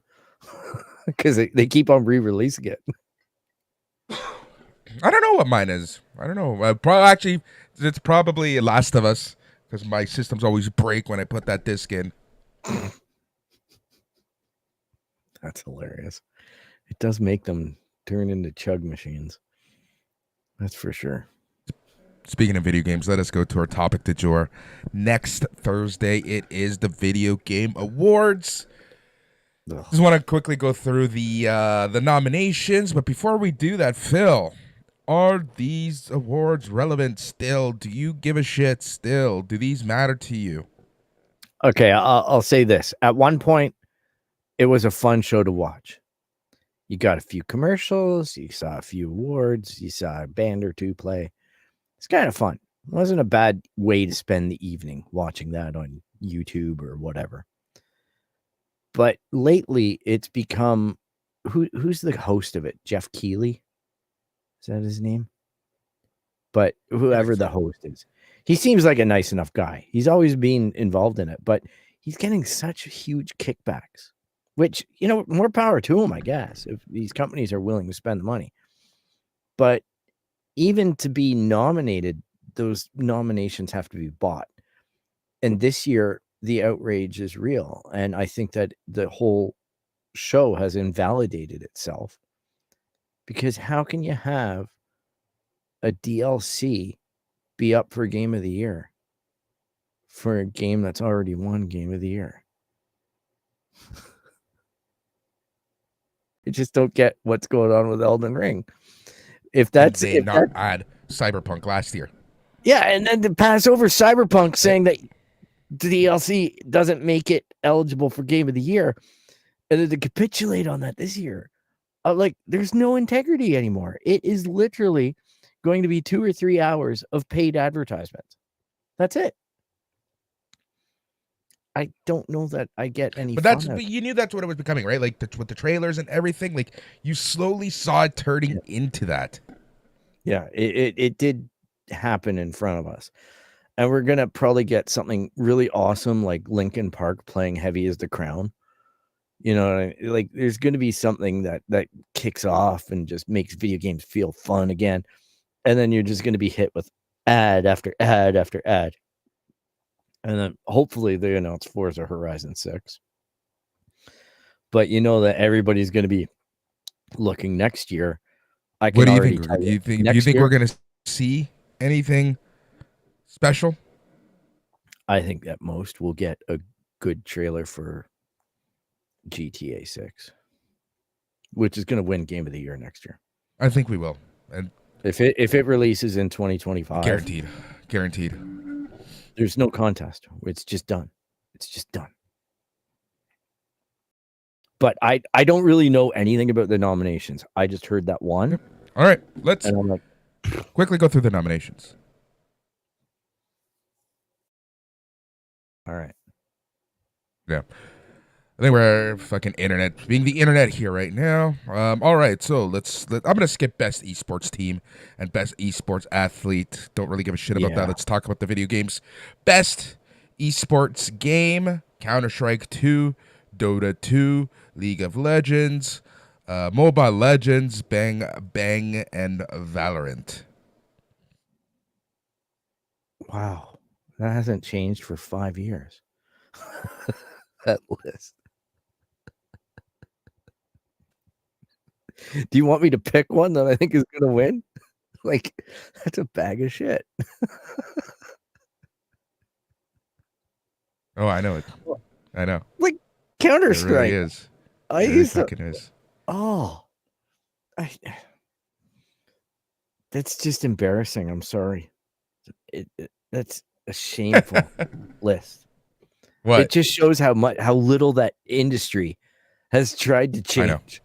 because they keep on re-releasing it. I don't know what mine is. I don't know. Actually, it's probably Last of Us because my systems always break when I put that disc in. That's hilarious. It does make them turn into chug machines. That's for sure. Speaking of video games, let us go to our topic du jour. Next Thursday, it is the Video Game Awards. Ugh. Just want to quickly go through the nominations, but before we do that, Phil, are these awards relevant still? Do you give a shit still? Do these matter to you? Okay, I'll say this. At one point, it was a fun show to watch. You got a few commercials, you saw a few awards, you saw a band or two play. It's kind of fun. It wasn't a bad way to spend the evening watching that on YouTube or whatever. But lately, it's become who's the host of it? Jeff Keighley? Is that his name? But whoever the host is, he seems like a nice enough guy. He's always been involved in it, but he's getting such huge kickbacks, which, more power to him, I guess, if these companies are willing to spend the money. But even to be nominated, those nominations have to be bought. And this year, the outrage is real. And I think that the whole show has invalidated itself, because how can you have a DLC be up for Game of the Year for a game that's already won Game of the Year? I just don't get what's going on with Elden Ring. If that's Did they not add Cyberpunk last year? Yeah, and then to pass over Cyberpunk, saying that the DLC doesn't make it eligible for Game of the Year, and then to capitulate on that this year, there's no integrity anymore. It is literally going to be 2 or 3 hours of paid advertisements. That's it. I don't know that I get any. But you knew that's what it was becoming, right? Like with the trailers and everything. Like you slowly saw it turning into that. Yeah, it did happen in front of us, and we're gonna probably get something really awesome like Linkin Park playing "Heavy as the Crown." Like there's gonna be something that kicks off and just makes video games feel fun again, and then you're just gonna be hit with ad after ad after ad. And then hopefully they announce Forza Horizon 6. But that everybody's going to be looking next year. What do you think? Do you think we're going to see anything special? I think at most we'll get a good trailer for GTA 6, which is going to win Game of the Year next year. I think we will. And if it releases in 2025, guaranteed. There's no contest. It's just done. It's just done. But I don't really know anything about the nominations. I just heard that one. All right, let's quickly go through the nominations. All right. Yeah. I think we're fucking being the internet here right now. All right, so I'm gonna skip best esports team and best esports athlete. Don't really give a shit about that. Let's talk about the video games. Best esports game, Counter-Strike 2, Dota 2, League of Legends, Mobile Legends, Bang Bang, and Valorant. Wow. That hasn't changed for 5 years. That list. Do you want me to pick one that I think is going to win? Like, that's a bag of shit. Oh, I know it. I know. Like It Counter-Strike. really is. I It really used to. fucking is. Oh, that's just embarrassing. I'm sorry. That's a shameful list. What? It just shows how little that industry has tried to I know. change.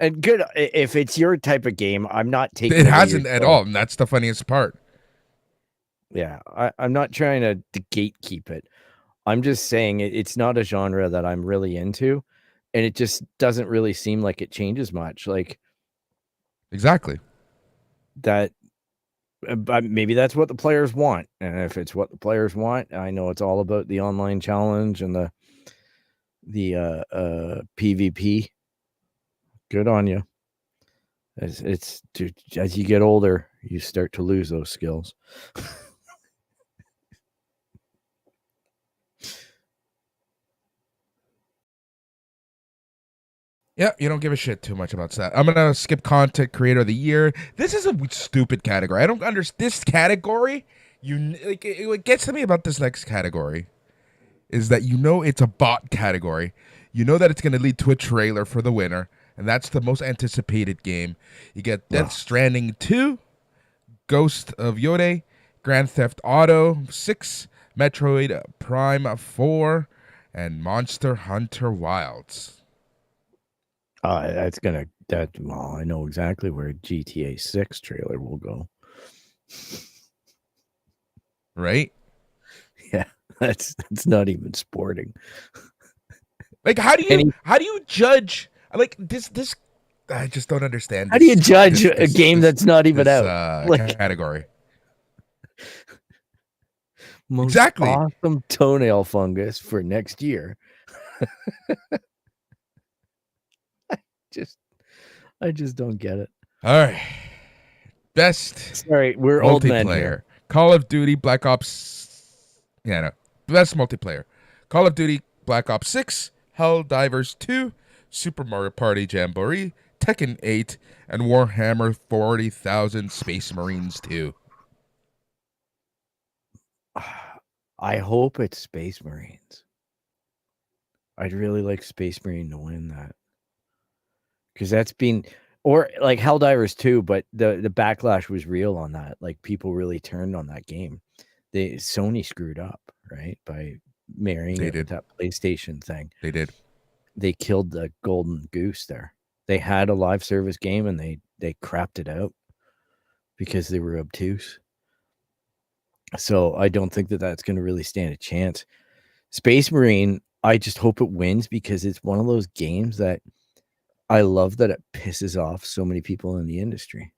And good, if it's your type of game, I'm not taking It away hasn't your at joy. all, and that's the funniest part. Yeah, I'm not trying to gatekeep it. I'm just saying it's not a genre that I'm really into, and it just doesn't really seem like it changes much. Like Exactly. that, but maybe that's what the players want. And if it's what the players want, I know it's all about the online challenge and the PvP. Good on you. It's as you get older, you start to lose those skills. Yeah, you don't give a shit too much about that. I'm gonna skip content creator of the year. This is a stupid category. I don't understand this category. What gets to me about this next category is that it's a bot category. You know that it's gonna lead to a trailer for the winner, and that's the most anticipated game. You get Death Stranding 2, Ghost of Yode, Grand Theft Auto 6, Metroid Prime 4, and Monster Hunter Wilds. Well, I know exactly where GTA 6 trailer will go. Right? Yeah, that's not even sporting. Like, how do you judge? Like this, I just don't understand. How do you judge a game that's not even out? Category. Most Exactly. awesome toenail fungus for next year. I just don't get it. All right. Best. Sorry, we're old men here. Call of Duty Black Ops. Yeah, no. Best multiplayer. Call of Duty Black Ops 6, Helldivers 2, Super Mario Party Jamboree, Tekken 8, and Warhammer 40,000 Space Marines 2. I hope it's Space Marines. I'd really like Space Marine to win that. Because that's been, or like Helldivers 2, but the backlash was real on that. Like people really turned on that game. Sony screwed up, right? By marrying it with that PlayStation thing. They did. They killed the golden goose there. They had a live service game and they crapped it out because they were obtuse. So I don't think that that's going to really stand a chance. Space Marine, I just hope it wins because it's one of those games that I love that it pisses off so many people in the industry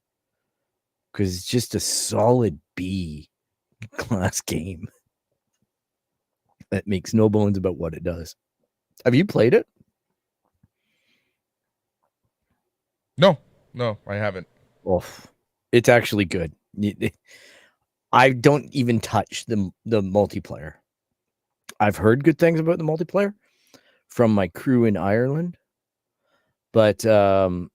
because it's just a solid B class game that makes no bones about what it does. Have you played it? No, I haven't. Oh, it's actually good. I don't even touch the multiplayer. I've heard good things about the multiplayer from my crew in Ireland, but I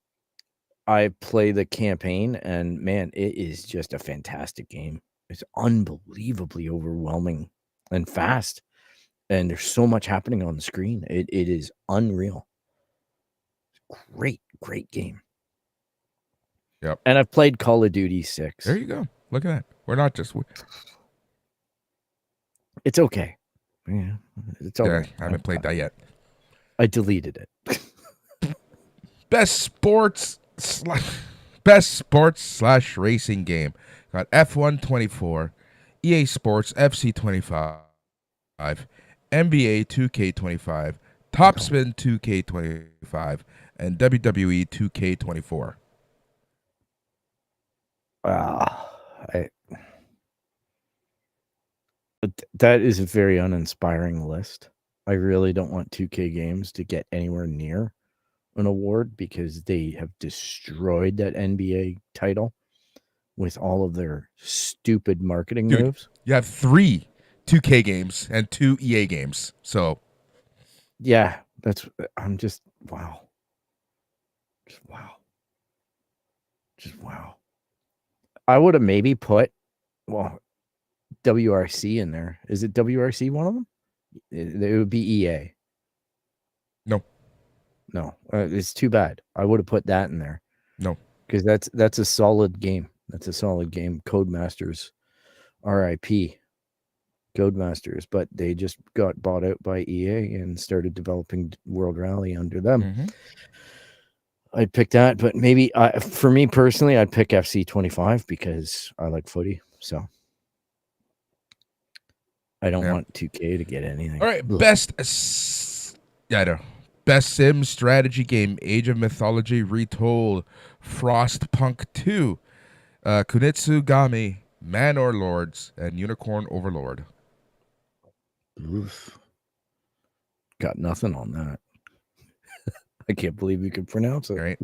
play the campaign and man, it is just a fantastic game. It's unbelievably overwhelming and fast. And there's so much happening on the screen. It is unreal. Great game. Yep. And I've played Call of Duty 6. There you go. Look at that. We're not just. It's okay. Yeah, it's okay. I haven't played that yet. I deleted it. Best sports / racing game. Got F1 24, EA Sports FC 25, NBA 2K25, Top Spin 2K25, and WWE 2K24. But that is a very uninspiring list. I really don't want 2K games to get anywhere near an award because they have destroyed that NBA title with all of their stupid marketing Dude, moves. you have 3 2K games and 2 EA games. So Yeah, I'm just wow. Just wow. Just wow. I would have maybe put WRC in there. Is it WRC one of them? It would be EA. No, it's too bad. I would have put that in there. No, because that's a solid game. That's a solid game. Codemasters, RIP, Codemasters, but they just got bought out by EA and started developing World Rally under them. Mm-hmm. I'd pick that, but maybe for me personally, I'd pick FC25 because I like footy. So I don't want 2K to get anything. All right, Ugh. Best sim strategy game: Age of Mythology Retold, Frostpunk 2, Kunitsugami, Man Lords, and Unicorn Overlord. Oof. Got nothing on that. I can't believe you could pronounce it. Right.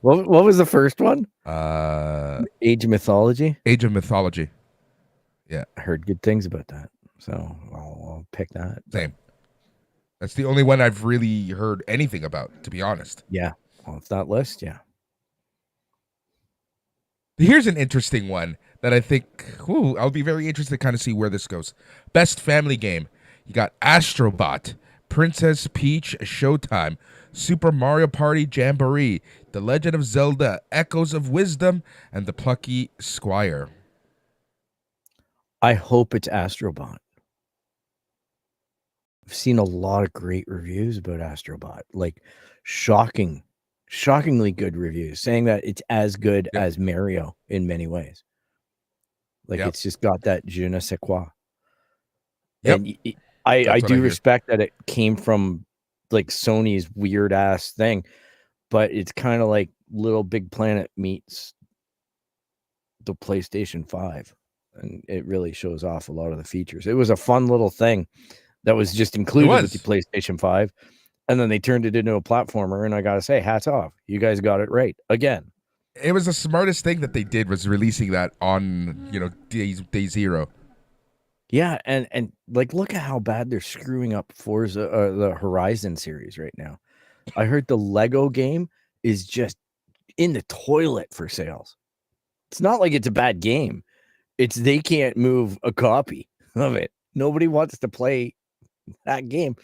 What was the first one? Age of Mythology. Age of Mythology. Yeah, I heard good things about that, so I'll pick that. Same. That's the only one I've really heard anything about, to be honest. Yeah, well, it's that list. Yeah. Here's an interesting one that I think, I'll be very interested to kind of see where this goes. Best family game. You got Astrobot, Princess Peach Showtime, Super Mario Party Jamboree, The Legend of Zelda, Echoes of Wisdom, and The Plucky Squire. I hope it's Astrobot. I've seen a lot of great reviews about Astrobot, like shocking shockingly good reviews, saying that it's as good as Mario in many ways. Like it's just got that je ne sais quoi. And I do respect that it came from like Sony's weird ass thing, but it's kind of like Little Big Planet meets the PlayStation 5, and it really shows off a lot of the features. It was a fun little thing that was just included with the PlayStation 5, and then they turned it into a platformer, and I gotta say, hats off. You guys got it right again. It was the smartest thing that they did, was releasing that on, day zero. Yeah, and like, look at how bad they're screwing up Forza, the Horizon series right now. I heard the Lego game is just in the toilet for sales. It's not like it's a bad game. It's they can't move a copy of it. Nobody wants to play that game.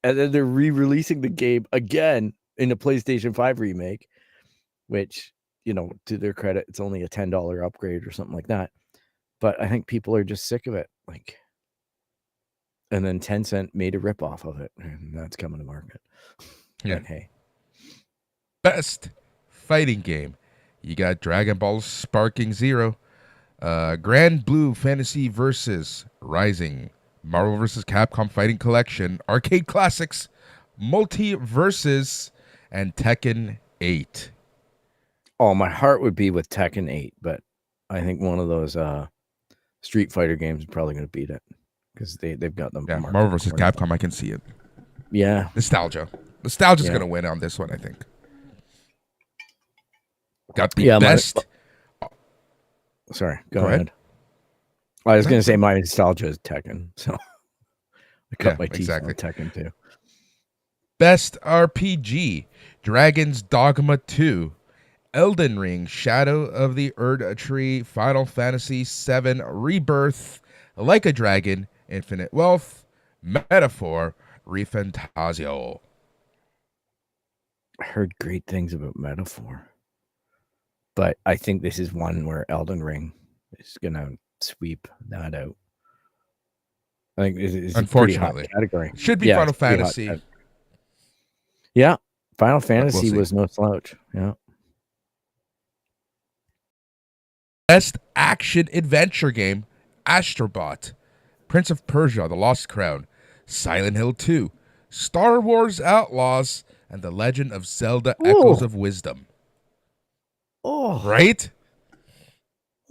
And then they're re-releasing the game again in a PlayStation 5 remake, which, to their credit, it's only a $10 upgrade or something like that. But I think people are just sick of it. And then Tencent made a ripoff of it, and that's coming to market. Yeah. And hey. Best fighting game. You got Dragon Ball Sparking Zero, Grand Blue Fantasy Versus Rising, Marvel vs. Capcom Fighting Collection, Arcade Classics, Multiverses, and Tekken 8. Oh, my heart would be with Tekken 8, but I think one of those Street Fighter games is probably going to beat it because they've got them. Yeah, Marvel vs. Capcom, I can see it. Yeah. Nostalgia's going to win on this one, I think. Got the best. Sorry, go ahead. I was going to say my nostalgia is Tekken, so I cut my teeth on Tekken too. Best RPG: Dragon's Dogma 2, Elden Ring, Shadow of the Erd Tree, Final Fantasy VII Rebirth, Like a Dragon, Infinite Wealth, Metaphor, Refantasio. I heard great things about Metaphor, but I think this is one where Elden Ring is going to sweep that out. I think it's unfortunately a pretty hot category. Should be Final Fantasy. Yeah, Final Fantasy was no slouch. Yeah. Best action adventure game: Astrobot, Prince of Persia: The Lost Crown, Silent Hill 2, Star Wars Outlaws, and The Legend of Zelda: Echoes of Wisdom. Oh, right?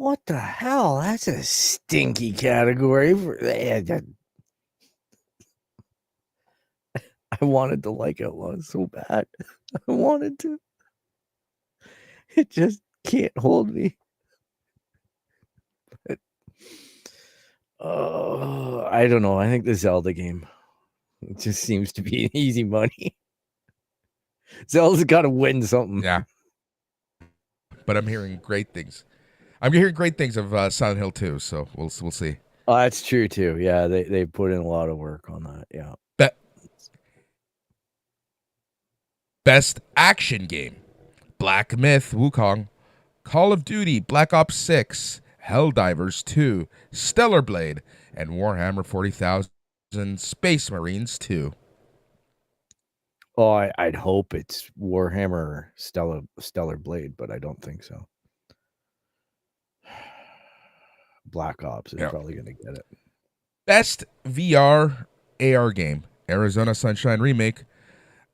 What the hell? That's a stinky category. I wanted to like Outlaws so bad. I wanted to. It just can't hold me. I don't know. I think the Zelda game, it just seems to be easy money. Zelda's got to win something. Yeah. But I'm hearing great things. I'm hearing great things of Silent Hill 2, so we'll see. Oh, that's true too. Yeah, they put in a lot of work on that. Yeah. Best action game: Black Myth: Wukong, Call of Duty: Black Ops 6, Helldivers 2, Stellar Blade, and Warhammer 40,000: Space Marines 2. Oh, I'd hope it's Warhammer Stellar Blade, but I don't think so. Black Ops is probably going to get it. Best VR AR game: Arizona Sunshine Remake,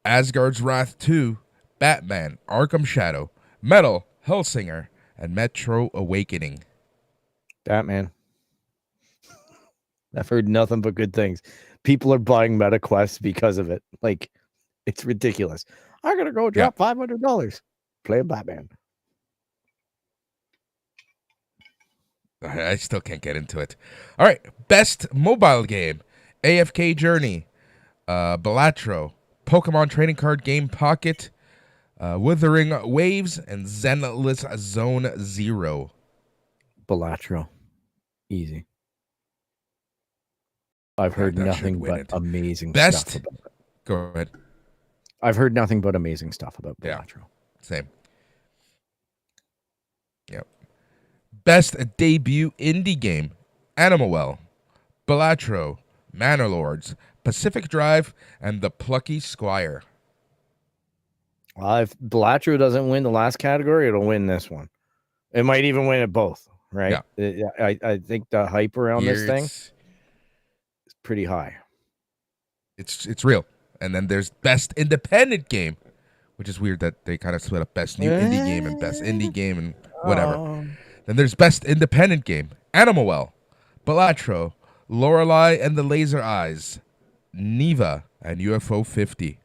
Asgard's Wrath 2, Batman: Arkham Shadow, Metal: Hellsinger, and Metro Awakening. Batman. I've heard nothing but good things. People are buying MetaQuest because of it. Like, it's ridiculous. I'm going to go drop $500. Play a Batman. I still can't get into it. All right. Best mobile game: AFK Journey, Balatro, Pokemon Trading Card Game Pocket, Withering Waves, and Zenless Zone Zero. Balatro. Easy. I've heard nothing but amazing stuff about it. Go ahead. I've heard nothing but amazing stuff about Balatro. Same. Yep. Best debut indie game: Animalwell, Balatro, Manor Lords, Pacific Drive, and The Plucky Squire. If Balatro doesn't win the last category, it'll win this one. It might even win it both, right? Yeah. I think the hype around this thing is pretty high. It's real. And then there's best independent game, which is weird that they kind of split up best new indie game and best indie game and whatever. Then there's best independent game: Animalwell, Balatro, Lorelei and the Laser Eyes, Neva, and UFO 50.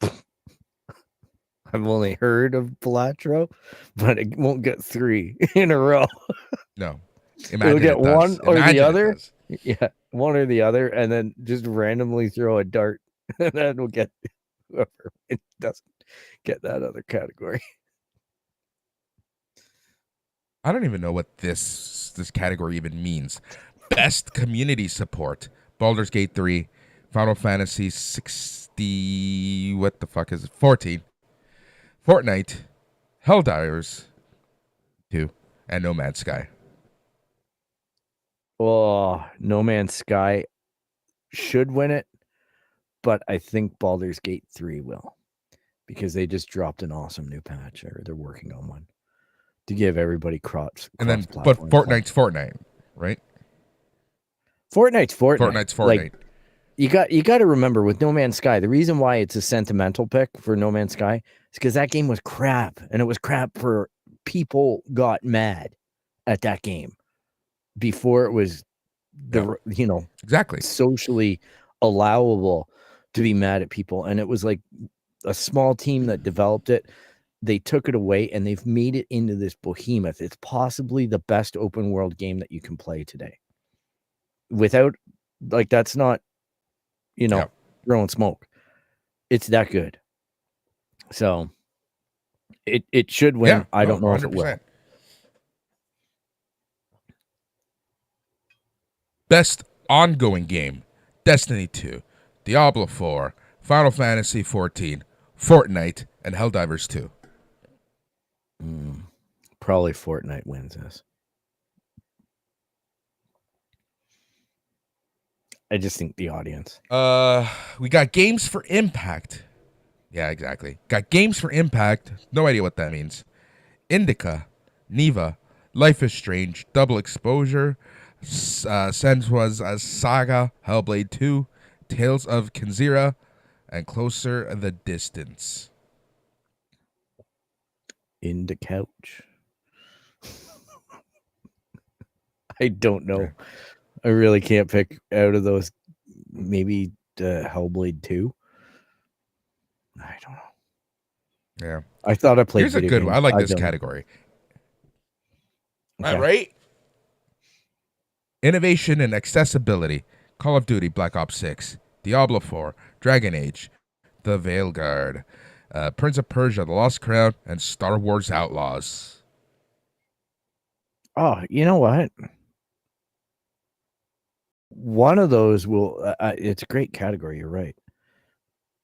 I've only heard of Balatro, but it won't get 3 in a row. No. It'll get one or the other. Yeah, one or the other, and then just randomly throw a dart. And then we'll get whoever it doesn't get that other category. I don't even know what this category even means. Best community support: Baldur's Gate 3, Final Fantasy 60, what the fuck is it? 14, Fortnite, Helldivers 2, and No Man's Sky. Oh, No Man's Sky should win it, but I think Baldur's Gate 3 will, because they just dropped an awesome new patch, or they're working on one to give everybody cross. And then, but Fortnite's Fortnite, right? Fortnite's Fortnite. Fortnite's Fortnite. Like, you got to remember with No Man's Sky, the reason why it's a sentimental pick for No Man's Sky is because that game was crap, and it was crap for people got mad at that game before it was exactly socially allowable to be mad at people. And it was like a small team that developed it. They took it away and they've made it into this behemoth. It's possibly the best open world game that you can play today. Without, like, that's not, throwing smoke. It's that good. So it should win. Yeah, I don't know if it will. Best ongoing game: Destiny 2, Diablo 4, Final Fantasy 14, Fortnite, and Helldivers 2. Probably Fortnite wins this. I just think the audience. We got Games for Impact. Yeah, exactly. Got Games for Impact. No idea what that means. Indica, Neva, Life is Strange, Double Exposure, Sensua's Saga, Hellblade 2, Tales of Kenzira, and Closer the Distance. In the couch. I don't know. I really can't pick out of those. Maybe Hellblade 2. I don't know. Yeah. I thought I played Here's a video good games. one. I like this don't. category. Okay. Right? Innovation and accessibility. Call of Duty Black Ops 6, Diablo 4, Dragon Age, The Veilguard, Prince of Persia, The Lost Crown, and Star Wars Outlaws. Oh, you know what? One of those will. It's a great category. You're right.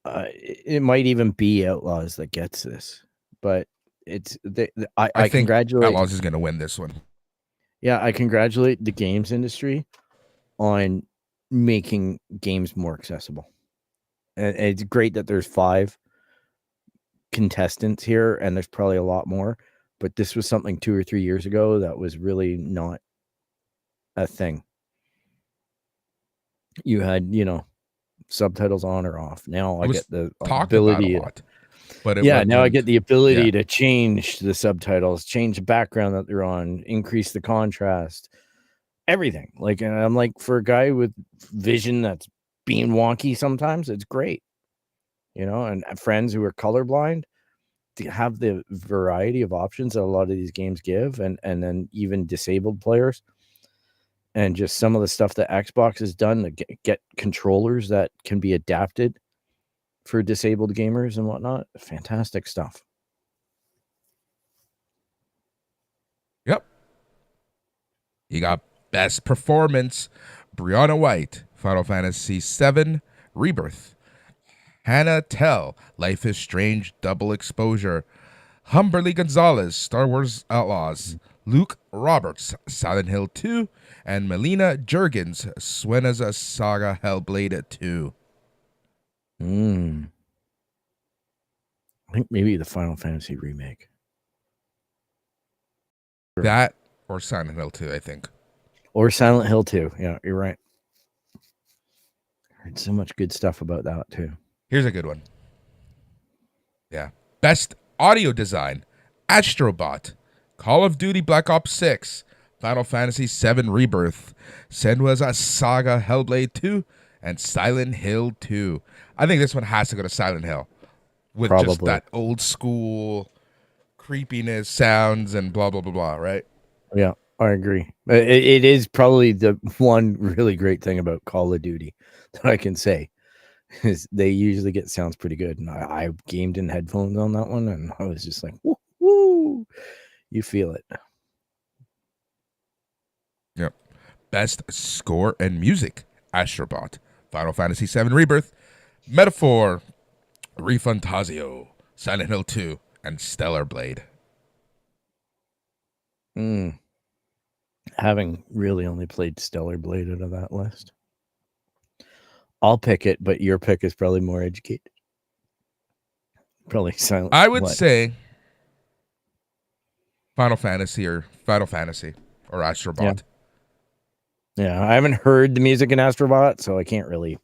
It might even be Outlaws that gets this, but it's. I I think congratulate. Outlaws is going to win this one. Yeah, I congratulate the games industry on making games more accessible. And it's great that there's 5 contestants here, and there's probably a lot more. But this was something 2 or 3 years ago that was really not a thing. You had, subtitles on or off. Now I get the ability. About a lot, but now I get the ability to change the subtitles, change the background that they're on, increase the contrast, everything. Like, and I'm like, for a guy with vision that's being wonky sometimes, it's great. And friends who are colorblind, to have the variety of options that a lot of these games give, and then even disabled players, and just some of the stuff that Xbox has done to get controllers that can be adapted for disabled gamers and whatnot. Fantastic stuff. Yep. You got Best Performance, Brianna White, Final Fantasy VII, Rebirth. Hannah Tell, Life is Strange, Double Exposure. Humberly Gonzalez, Star Wars Outlaws. Luke Roberts, Silent Hill 2. And Melina Jurgens, Swena's Saga Hellblade 2. I think maybe the Final Fantasy remake. That or Silent Hill 2, I think. Or Silent Hill 2. Yeah, you're right. Heard so much good stuff about that too. Here's a good one. Yeah. Best Audio Design, Astrobot, Call of Duty Black Ops 6, Final Fantasy VII Rebirth, Senua's Saga Hellblade 2, and Silent Hill 2. I think this one has to go to Silent Hill. With just that old school creepiness, sounds, and blah, blah, blah, blah, right? Yeah, I agree. It is probably the one really great thing about Call of Duty that I can say. Is they usually get sounds pretty good, and I gamed in headphones on that one, and I was just like, woo, you feel it. Yep. Best Score and Music, Astrobot, Final Fantasy VII Rebirth, Metaphor, Refantazio, Silent Hill 2, and Stellar Blade. Having really only played Stellar Blade out of that list, I'll pick it, but your pick is probably more educated. Probably Silent. I would say Final Fantasy or Astrobot. Yeah, I haven't heard the music in Astrobot, so I can't really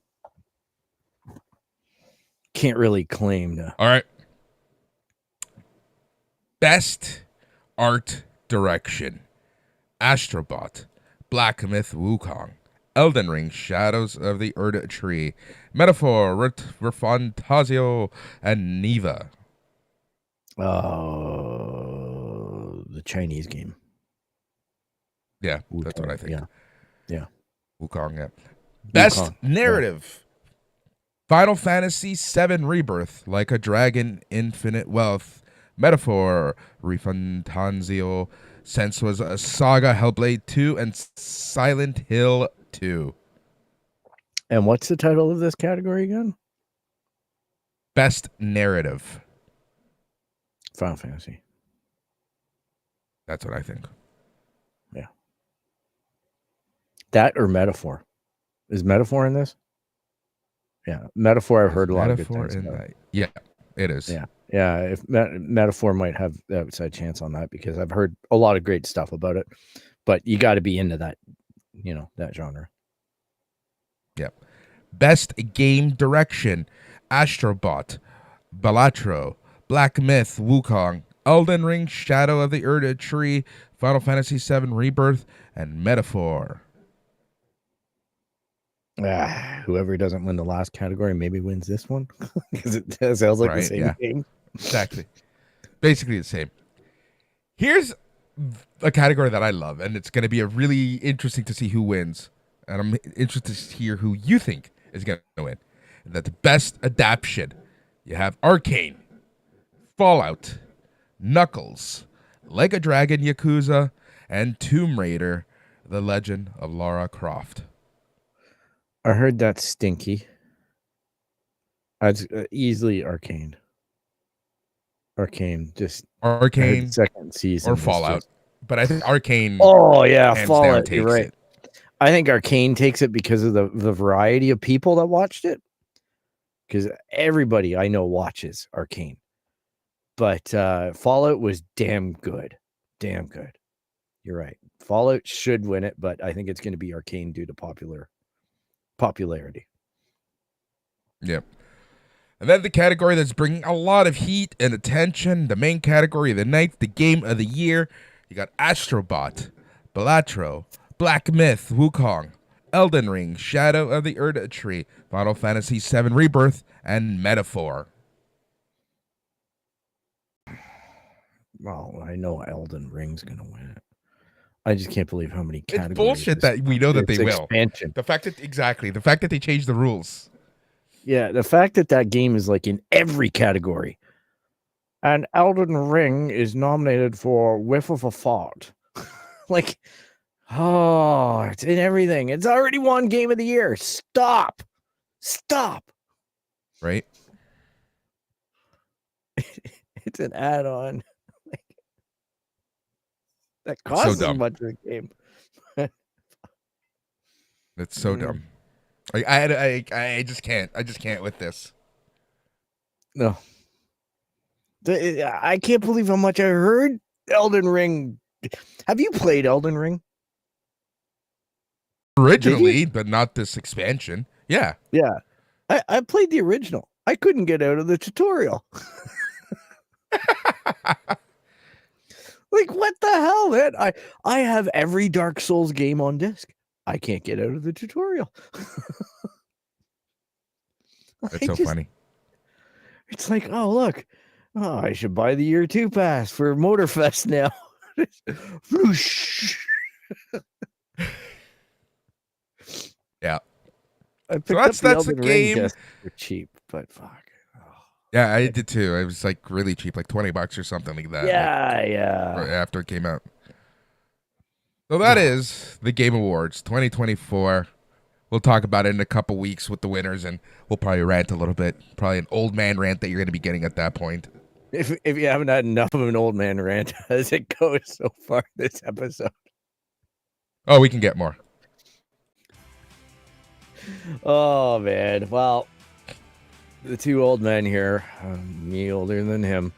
claim to. All right. Best Art Direction, Astrobot, Black Myth Wukong, Elden Ring, Shadows of the Erd Tree, Metaphor, Refantazio, and Neva. The Chinese game. Yeah, Wukong, that's what I think. Yeah. Wukong, yeah. Best Wukong, Narrative, Final Fantasy VII Rebirth, Like a Dragon, Infinite Wealth, Metaphor, Refantazio, Senua's Saga, Hellblade 2, and Silent Hill 2. And what's the title of this category again? Best Narrative. Final Fantasy. That's what I think. Yeah. That or Metaphor. Is Metaphor in this? Yeah. Metaphor, I've heard a lot of good things about. Yeah, it is. Yeah. Yeah. If Metaphor might have the outside chance on that, because I've heard a lot of great stuff about it, but you got to be into that, that genre. Yep. Best Game Direction, Astrobot, Balatro, Black Myth Wukong, Elden Ring, Shadow of the Erd Tree, Final Fantasy VII Rebirth, and Metaphor. Whoever doesn't win the last category maybe wins this one because it sounds like the Right, same yeah. game. Exactly. Basically the same. Here's a category that I love, and it's going to be a really interesting to see who wins. And I'm interested to hear who you think is going to win. And that's best adaptation. You have Arcane, Fallout, Knuckles, Like a Dragon Yakuza, and Tomb Raider, The Legend of Lara Croft. I heard that's stinky. I'd easily Arcane. Arcane, just Arcane second season or Fallout. just... But I think Arcane Oh yeah, hands Fallout. down takes You're right. it. I think Arcane takes it because of the variety of people that watched it. Because everybody I know watches Arcane. But Fallout was damn good. Damn good. You're right. Fallout should win it, but I think it's going to be Arcane due to popularity. Yep. And then the category that's bringing a lot of heat and attention, the main category of the night, the game of the year. You got Astrobot, Balatro, Black Myth, Wukong, Elden Ring, Shadow of the Erd Tree, Final Fantasy VII Rebirth, and Metaphor. Well, I know Elden Ring's going to win it. I just can't believe how many categories. It's bullshit that we know that they will. Expansion. The fact that they changed the rules. Yeah, the fact that game is like in every category. And Elden Ring is nominated for Whiff of a Fart. Like, oh, it's in everything. It's already won Game of the Year. Stop. Right? It's an add-on. That costs so as much as a game. It's so dumb. I just can't. I just can't with this. No. I can't believe how much I heard Elden Ring. Have you played Elden Ring? Originally, but not this expansion. Yeah. Yeah. I played the original. I couldn't get out of the tutorial. Like, what the hell, man? I have every Dark Souls game on disc. I can't get out of the tutorial. That's so funny. It's like, oh, look. Oh, I should buy the year 2 pass for Motorfest now. Yeah. I picked that's a game disc for cheap, but fuck. Yeah, I did too. It was like really cheap, like $20 or something like that. Yeah. Right after it came out. So that is the Game Awards 2024. We'll talk about it in a couple weeks with the winners, and we'll probably rant a little bit. Probably an old man rant that you're going to be getting at that point. If you haven't had enough of an old man rant as it goes so far this episode. Oh, we can get more. Oh, man. Well, the two old men here, me older than him,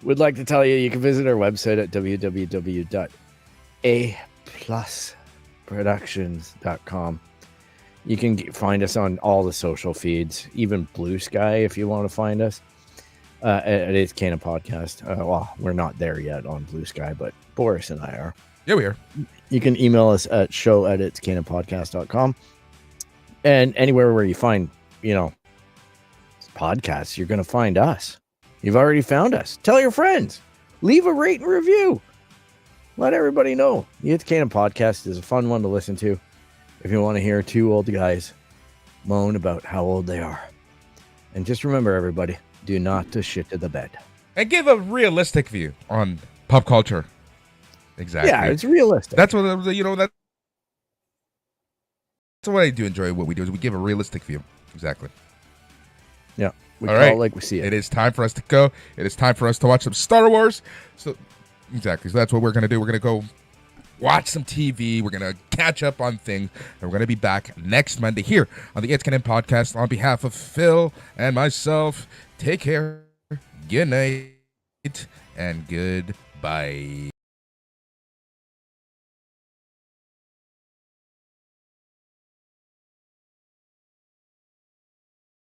would like to tell you can visit our website at www.aplusproductions.com. You can find us on all the social feeds, even Blue Sky if you want to find us. It is Canon Podcast. Well, we're not there yet on Blue Sky, but Boris and I are. Yeah, we are. You can email us at show@itscanonpodcast.com. And anywhere where you find, podcasts, you're going to find us. You've already found us. Tell your friends. Leave a rate and review. Let everybody know. The It's Canon Podcast is a fun one to listen to if you want to hear two old guys moan about how old they are. And just remember, everybody, do not to shit to the bed. And give a realistic view on pop culture. Exactly. Yeah, it's realistic. That's what, that's what I do enjoy what we do, is we give a realistic view. Exactly. Yeah. We All call right. it like we see it. It is time for us to go. It is time for us to watch some Star Wars. So that's what we're going to do. We're going to go watch some TV. We're going to catch up on things. And we're going to be back next Monday here on the It's Canon Podcast. On behalf of Phil and myself, take care, good night, and goodbye.